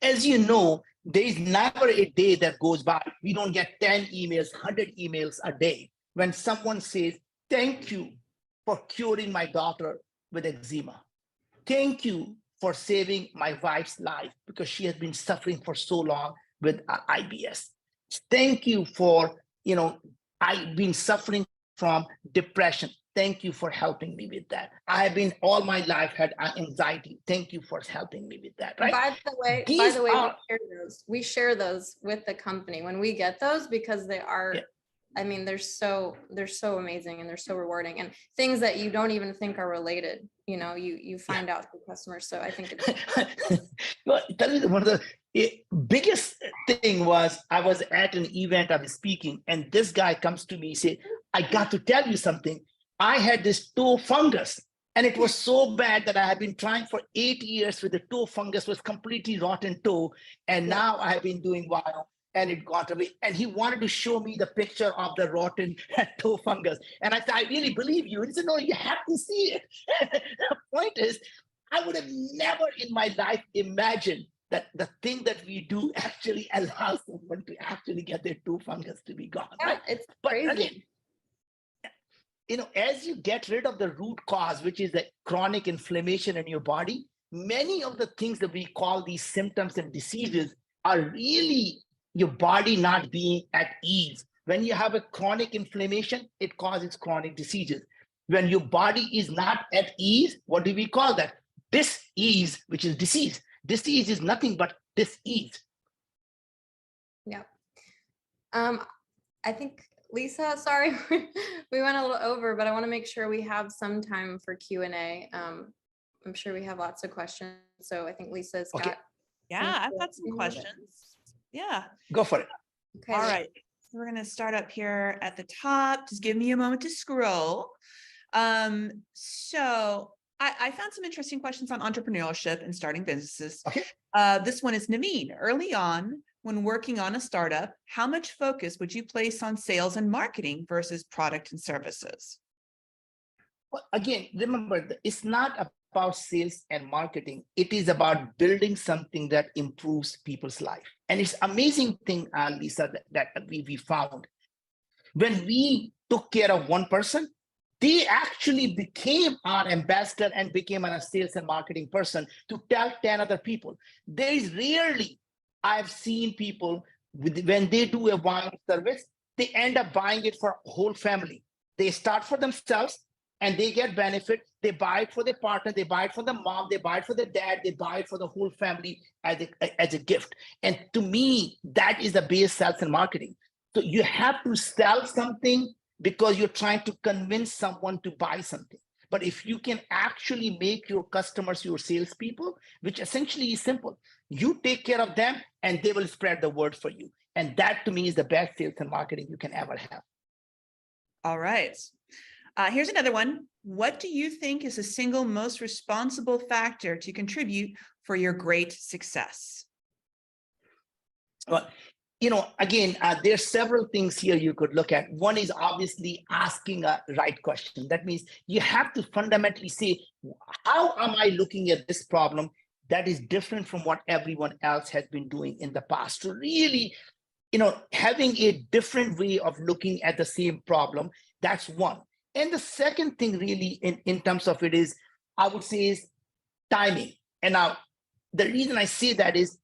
As you know, there is never a day that goes by we don't get 10 emails, 100 emails a day when someone says, thank you for curing my daughter with eczema. Thank you for saving my wife's life because she has been suffering for so long with IBS. Thank you for, I've been suffering from depression. Thank you for helping me with that. I have been all my life had anxiety. Thank you for helping me with that. Right? By the way, we share those with the company when we get those, because they are, I mean, they're so amazing and they're so rewarding, and things that you don't even think are related, you find out through customers. So I think it's well, one of the biggest thing was I was at an event, I was speaking, and this guy comes to me, say, I got to tell you something. I had this toe fungus, and it was so bad that I have been trying for 8 years with the toe fungus, was completely rotten toe, and now I have been doing well, and it got away. And he wanted to show me the picture of the rotten toe fungus. And I said, I really believe you. And he said, no, you have to see it. The point is, I would have never in my life imagined that the thing that we do actually allows someone to actually get their toe fungus to be gone. Yeah, right? it's crazy. But again, as you get rid of the root cause, which is the chronic inflammation in your body, many of the things that we call these symptoms and diseases are really your body not being at ease. When you have a chronic inflammation, it causes chronic diseases. When your body is not at ease, what do we call that? Dis-ease, which is disease. Disease is nothing but dis-ease. Yeah. I think, Lisa, sorry, we went a little over, but I want to make sure we have some time for Q&A. I'm sure we have lots of questions. So I think Lisa's got. Yeah, I've got some questions. Yeah. Go for it. Okay. All right. So we're going to start up here at the top. Just give me a moment to scroll. So I found some interesting questions on entrepreneurship and starting businesses. Okay. This one is Naveen. Early on, when working on a startup, how much focus would you place on sales and marketing versus product and services? Well, again, remember, it's not about sales and marketing. It is about building something that improves people's life. And it's amazing thing, Lisa, that we found. When we took care of one person, they actually became our ambassador and became a sales and marketing person to tell 10 other people. There is rarely I've seen people when they do a one service, they end up buying it for a whole family. They start for themselves and they get benefit. They buy it for their partner, they buy it for the mom, they buy it for the dad, they buy it for the whole family as a gift. And to me, that is the base sales and marketing. So you have to sell something because you're trying to convince someone to buy something. But if you can actually make your customers your salespeople, which essentially is simple, you take care of them and they will spread the word for you. And that to me is the best sales and marketing you can ever have. All right. Here's another one. What do you think is the single most responsible factor to contribute for your great success? Well, again, there's several things here you could look at. One is obviously asking a right question. That means you have to fundamentally say, how am I looking at this problem that is different from what everyone else has been doing in the past? To really, having a different way of looking at the same problem, that's one. And the second thing really in terms of it is, I would say, is timing. And now the reason I say that is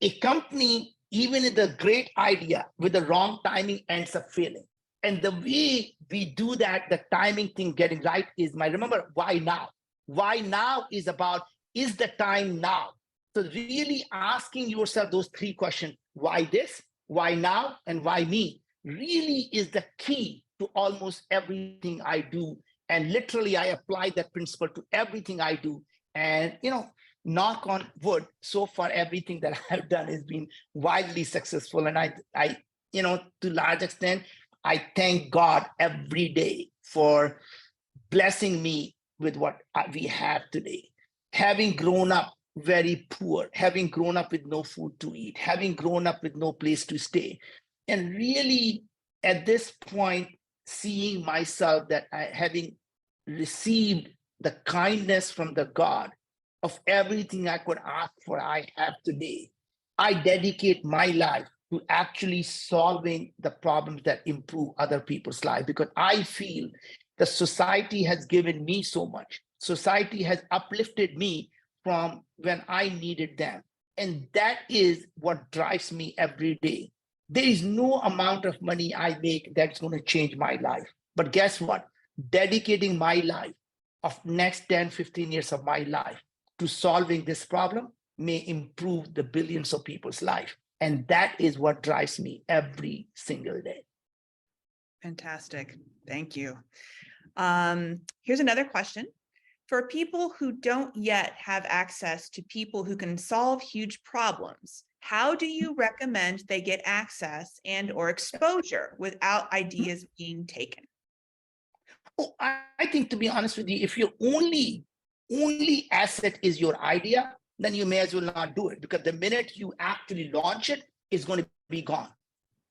a company, even in the great idea with the wrong timing, ends up failing. And the way we do that, the timing thing getting right is remember, why now? Why now is about, is the time now? So really asking yourself those three questions, why this, why now, and why me, really is the key to almost everything I do. And literally I apply that principle to everything I do. And, knock on wood, so far everything that I've done has been wildly successful. And I to large extent, I thank God every day for blessing me with what we have today. Having grown up very poor, having grown up with no food to eat, having grown up with no place to stay, and really at this point, seeing myself that having received the kindness from the God of everything I could ask for, I have today. I dedicate my life to actually solving the problems that improve other people's life, because I feel the society has given me so much. Society has uplifted me from when I needed them. And that is what drives me every day. There is no amount of money I make that's going to change my life. But guess what? Dedicating my life of next 10, 15 years of my life to solving this problem may improve the billions of people's life. And that is what drives me every single day. Fantastic. Thank you. Here's another question. For people who don't yet have access to people who can solve huge problems, how do you recommend they get access and or exposure without ideas being taken? Oh, I think, to be honest with you, if your only asset is your idea, then you may as well not do it, because the minute you actually launch it, it's going to be gone.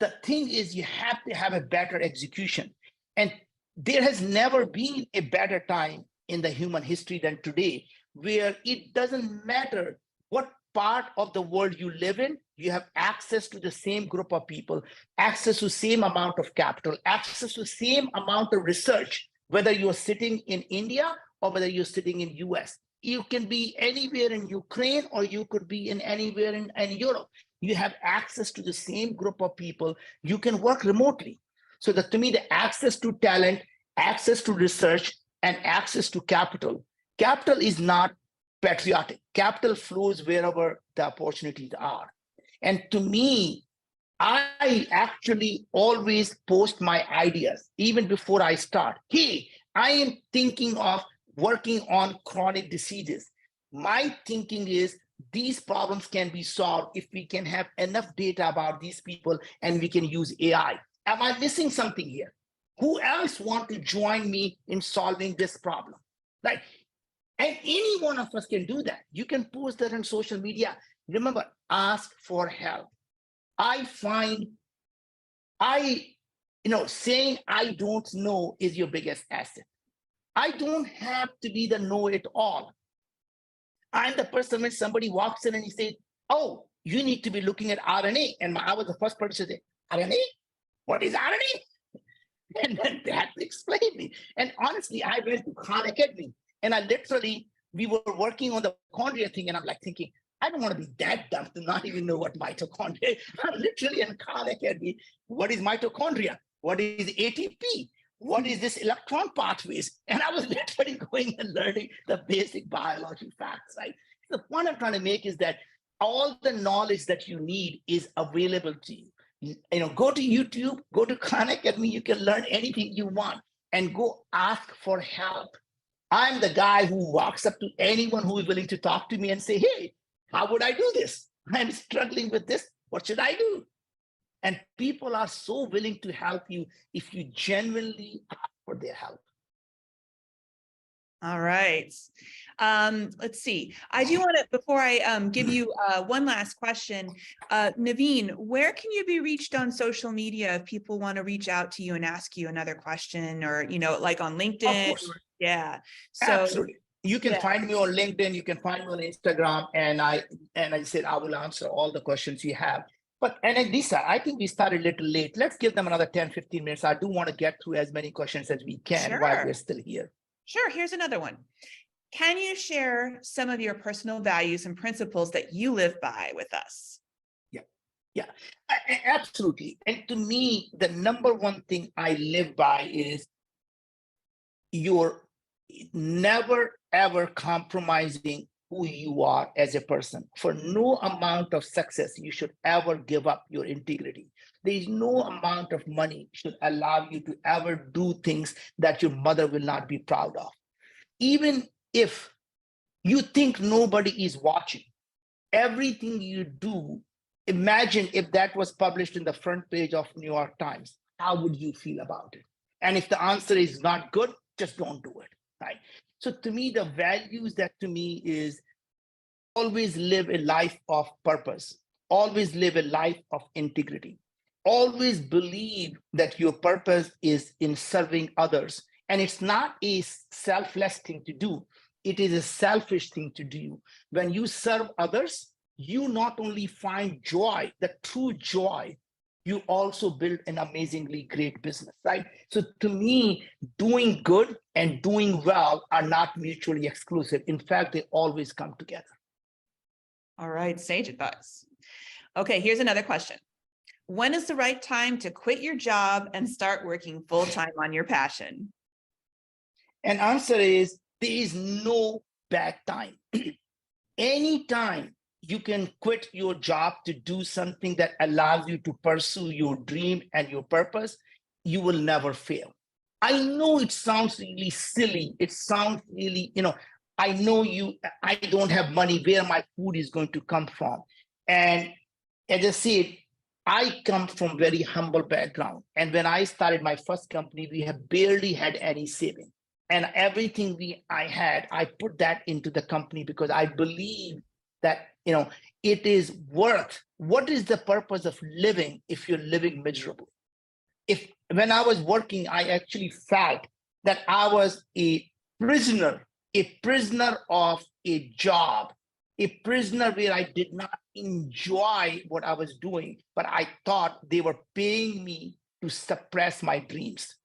The thing is, you have to have a better execution. And there has never been a better time in the human history than today, where it doesn't matter what part of the world you live in, you have access to the same group of people, access to the same amount of capital, access to the same amount of research, whether you're sitting in India or whether you're sitting in US. You can be anywhere in Ukraine, or you could be in anywhere in Europe. You have access to the same group of people. You can work remotely. So that, to me, the access to talent, access to research, and access to capital. Capital is not patriotic. Capital flows wherever the opportunities are. And to me, I actually always post my ideas even before I start. Hey, I am thinking of working on chronic diseases. My thinking is these problems can be solved if we can have enough data about these people and we can use AI. Am I missing something here? Who else want to join me in solving this problem? Like, and any one of us can do that. You can post that on social media. Remember, ask for help. I find saying I don't know is your biggest asset. I don't have to be the know-it-all. I'm the person when somebody walks in and he says, oh, you need to be looking at RNA. And I was the first person to say, RNA? What is RNA? And then they had to explain me. And honestly, I went to Khan Academy, and we were working on the mitochondria thing, and I'm like thinking, I don't want to be that dumb to not even know what mitochondria is. I'm literally in Khan Academy. What is mitochondria? What is ATP? What is this electron pathways? And I was literally going and learning the basic biology facts, right? The point I'm trying to make is that all the knowledge that you need is available to you. Go to YouTube, go to Khan Academy, you can learn anything you want, and go ask for help. I'm the guy who walks up to anyone who is willing to talk to me and say, hey, how would I do this? I'm struggling with this. What should I do? And people are so willing to help you if you genuinely ask for their help. All right. Let's see. I do want to, before I give you one last question, Naveen, where can you be reached on social media if people want to reach out to you and ask you another question, or, like on LinkedIn? Of course. Yeah. So, absolutely. You can find me on LinkedIn. You can find me on Instagram. And I said, I will answer all the questions you have. But, and Lisa, I think we started a little late. Let's give them another 10, 15 minutes. I do want to get through as many questions as we can while we're still here. Sure. Here's another one. Can you share some of your personal values and principles that you live by with us? Yeah, absolutely. And to me, the number one thing I live by is you're never, ever compromising who you are as a person. For no amount of success, you should ever give up your integrity. There is no amount of money should allow you to ever do things that your mother will not be proud of. Even if you think nobody is watching, everything you do, imagine if that was published in the front page of New York Times, how would you feel about it? And if the answer is not good, just don't do it, right? So to me, the values that to me is always live a life of purpose, always live a life of integrity, always believe that your purpose is in serving others And it's not a selfless thing to do. It is a selfish thing to do. When you serve others, you not only find joy, the true joy, you also build an amazingly great business, right? So to me, doing good and doing well are not mutually exclusive. In fact, they always come together. All right, sage advice. Okay, here's another question. When is the right time to quit your job and start working full-time on your passion? And answer is, there is no bad time. Anytime you can quit your job to do something that allows you to pursue your dream and your purpose, you will never fail. I know it sounds really silly. It sounds really, I know I don't have money, where my food is going to come from. And as I said, I come from very humble background. And when I started my first company, we have barely had any saving. And everything I had, I put that into the company because I believe that, it is worth. What is the purpose of living if you're living miserably? When I was working, I actually felt that I was a prisoner of a job, a prisoner where I did not enjoy what I was doing, but I thought they were paying me to suppress my dreams.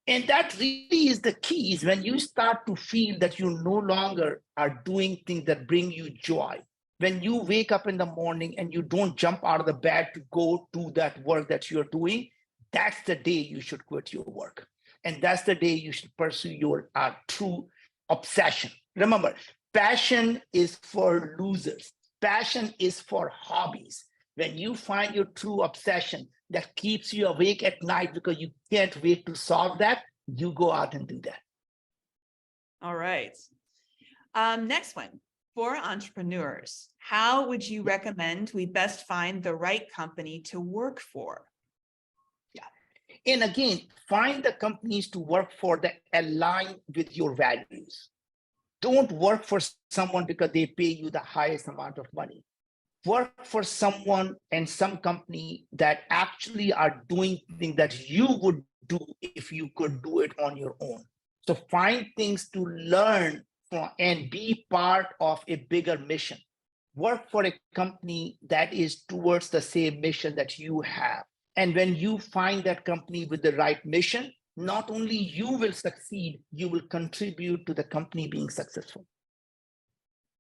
And that really is the key, is when you start to feel that you no longer are doing things that bring you joy. When you wake up in the morning and you don't jump out of the bed to go to that work that you're doing, that's the day you should quit your work. And that's the day you should pursue your true obsession. Remember, passion is for losers. Passion is for hobbies. When you find your true obsession that keeps you awake at night because you can't wait to solve that, you go out and do that. All right. Next one. For entrepreneurs, how would you recommend we best find the right company to work for? Yeah. And again, find the companies to work for that align with your values. Don't work for someone because they pay you the highest amount of money. Work for someone and some company that actually are doing things that you would do if you could do it on your own. So find things to learn from and be part of a bigger mission. Work for a company that is towards the same mission that you have. And when you find that company with the right mission, not only you will succeed, you will contribute to the company being successful.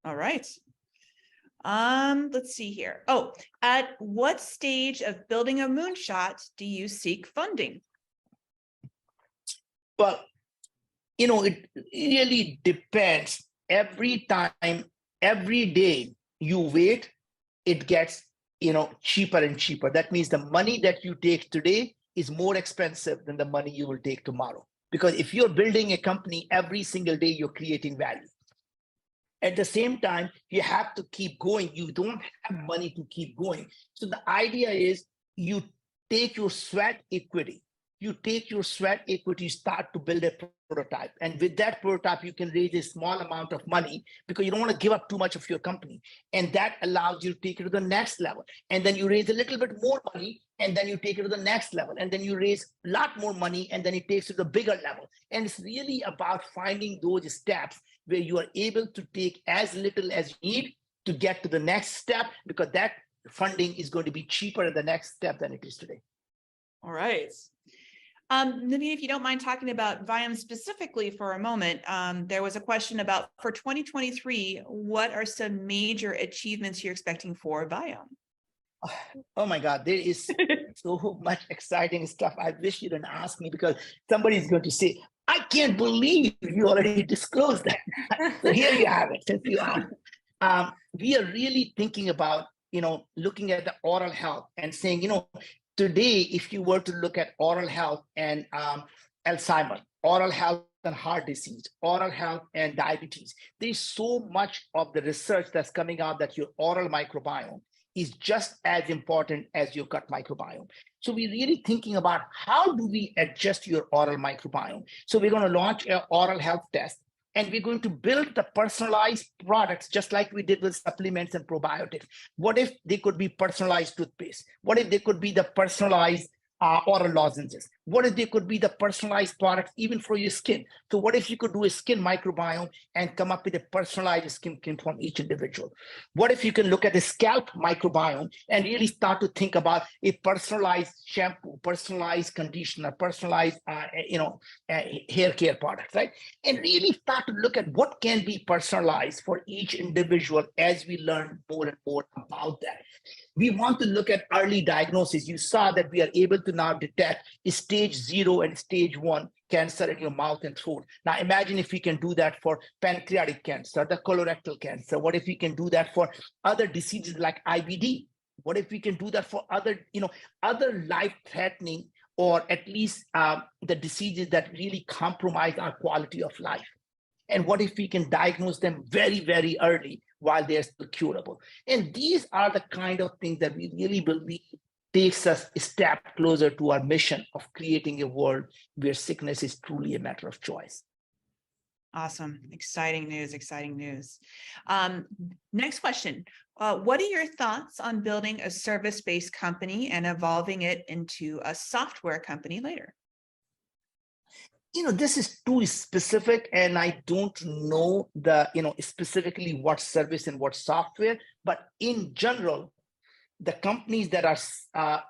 All right. Let's see here. Oh, at what stage of building a moonshot do you seek funding? Well, it really depends. Every time, every day you wait, it gets, cheaper and cheaper. That means the money that you take today is more expensive than the money you will take tomorrow. Because if you're building a company, every single day you're creating value. At the same time, you have to keep going. You don't have money to keep going. So the idea is you take your sweat equity. You take your sweat equity, start to build a prototype. And with that prototype, you can raise a small amount of money because you don't want to give up too much of your company. And that allows you to take it to the next level. And then you raise a little bit more money, and then you take it to the next level. And then you raise a lot more money, and then it takes you to the bigger level. And it's really about finding those steps where you are able to take as little as you need to get to the next step, because that funding is going to be cheaper at the next step than it is today. All right. Naveen, if you don't mind talking about Viome specifically for a moment, there was a question about for 2023, what are some major achievements you're expecting for Viome? Oh my God, there is so much exciting stuff. I wish you didn't ask me, because somebody's going to say, I can't believe you already disclosed that. So here you have it, since you asked. We are really thinking about, looking at the oral health and saying, today, if you were to look at oral health and Alzheimer's, oral health and heart disease, oral health and diabetes, there's so much of the research that's coming out that your oral microbiome is just as important as your gut microbiome. So we're really thinking about how do we adjust your oral microbiome. So we're going to launch an oral health test, and we're going to build the personalized products just like we did with supplements and probiotics. What if they could be personalized toothpaste? What if they could be the personalized oral lozenges. What if they could be the personalized products even for your skin? So what if you could do a skin microbiome and come up with a personalized skin from each individual? What if you can look at the scalp microbiome and really start to think about a personalized shampoo, personalized conditioner, personalized hair care products, right? And really start to look at what can be personalized for each individual as we learn more and more about that. We want to look at early diagnosis. You saw that we are able to now detect stage 0 and stage 1 cancer in your mouth and throat. Now imagine if we can do that for pancreatic cancer, the colorectal cancer. What if we can do that for other diseases like IBD? What if we can do that for other life-threatening, or at least the diseases that really compromise our quality of life? And what if we can diagnose them very, very early while they're still curable? And these are the kind of things that we really believe takes us a step closer to our mission of creating a world where sickness is truly a matter of choice. Awesome. Exciting news, exciting news. Next question. What are your thoughts on building a service-based company and evolving it into a software company later? This is too specific, and I don't know specifically what service and what software, but in general, the companies that are,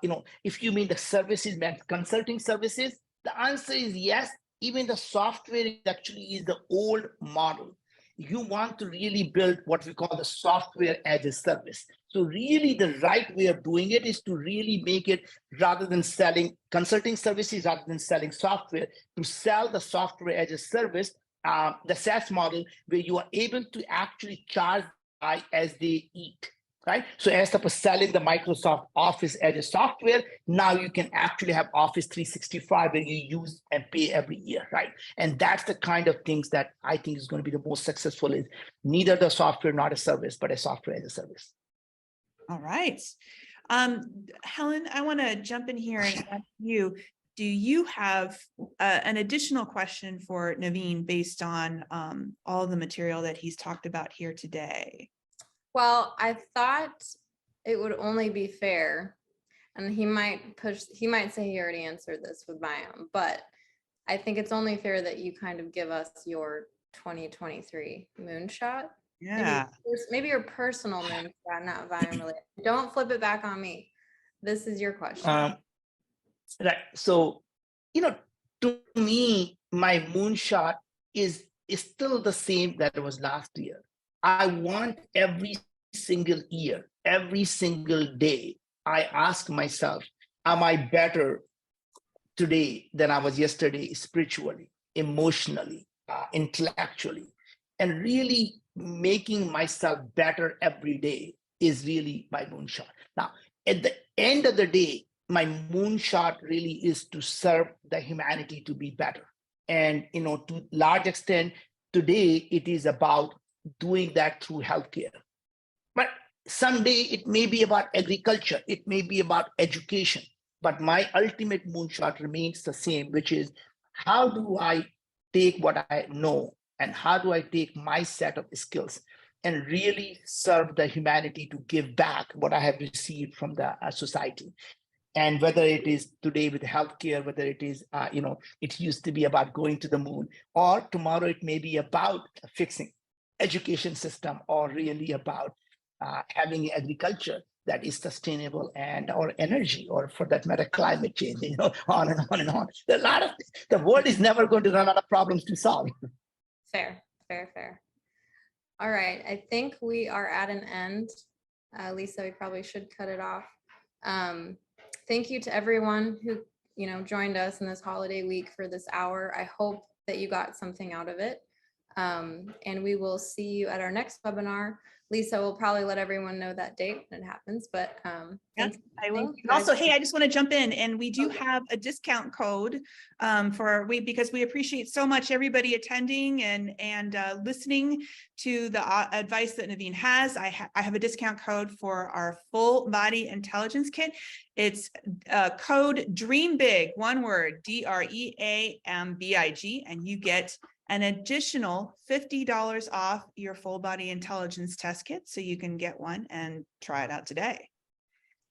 if you mean the services, consulting services, the answer is yes. Even the software actually is the old model. You want to really build what we call the software as a service. So really the right way of doing it is to really make it, rather than selling consulting services, rather than selling software, to sell the software as a service, the SaaS model, where you are able to actually charge as they eat. Right. So instead of selling the Microsoft Office as a software, now you can actually have Office 365 where you use and pay every year. Right. And that's the kind of things that I think is going to be the most successful, is neither the software, not a service, but a software as a service. All right. Helen, I want to jump in here and ask you, do you have an additional question for Naveen based on all the material that he's talked about here today? Well, I thought it would only be fair, and he might say he already answered this with my own, but I think it's only fair that you kind of give us your 2023 moonshot. Yeah. Maybe your personal moonshot, not Vine related. Don't flip it back on me. This is your question. Right. So, to me, my moonshot is still the same that it was last year. I want every single year, every single day, I ask myself, am I better today than I was yesterday, spiritually, emotionally, intellectually? And really making myself better every day is really my moonshot. Now, at the end of the day, my moonshot really is to serve the humanity to be better. And, to large extent, today it is about doing that through healthcare. But someday it may be about agriculture, it may be about education. But my ultimate moonshot remains the same, which is, how do I take what I know and how do I take my set of skills and really serve the humanity to give back what I have received from the society? And whether it is today with healthcare, whether it is, it used to be about going to the moon, or tomorrow it may be about fixing education system, or really about having agriculture that is sustainable, and or energy, or for that matter, climate change, on and on and on. There are a lot of things. The world is never going to run out of problems to solve. Fair. All right. I think we are at an end. Lisa, we probably should cut it off. Thank you to everyone who, joined us in this holiday week for this hour. I hope that you got something out of it. And we will see you at our next webinar. Lisa will probably let everyone know that date when it happens, but yes, I will. Also, hey, I just want to jump in, and we do have a discount code because we appreciate so much everybody attending and listening to the advice that Naveen has. I have a discount code for our full body intelligence kit. It's code Dream Big, one word, DREAMBIG, and you get an additional $50 off your full body intelligence test kit, so you can get one and try it out today.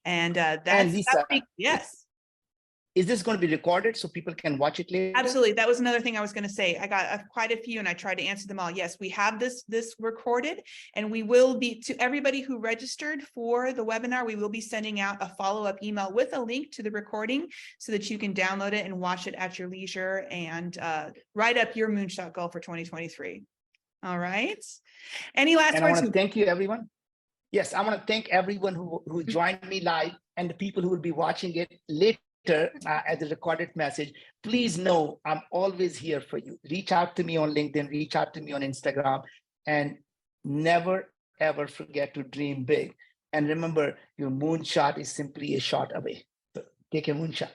And that's Lisa, yes. is this going to be recorded so people can watch it later? Absolutely. That was another thing I was going to say. I got quite a few and I tried to answer them all. Yes, we have this recorded, and we will be, to everybody who registered for the webinar, we will be sending out a follow-up email with a link to the recording so that you can download it and watch it at your leisure and write up your moonshot goal for 2023. All right. Any last And words? I want to thank you, everyone. Yes, I want to thank everyone who joined me live and the people who will be watching it later as a recorded message. Please know I'm always here for you. Reach out to me on LinkedIn, reach out to me on Instagram, and never, ever forget to dream big. And remember, your moonshot is simply a shot away. So take a moonshot.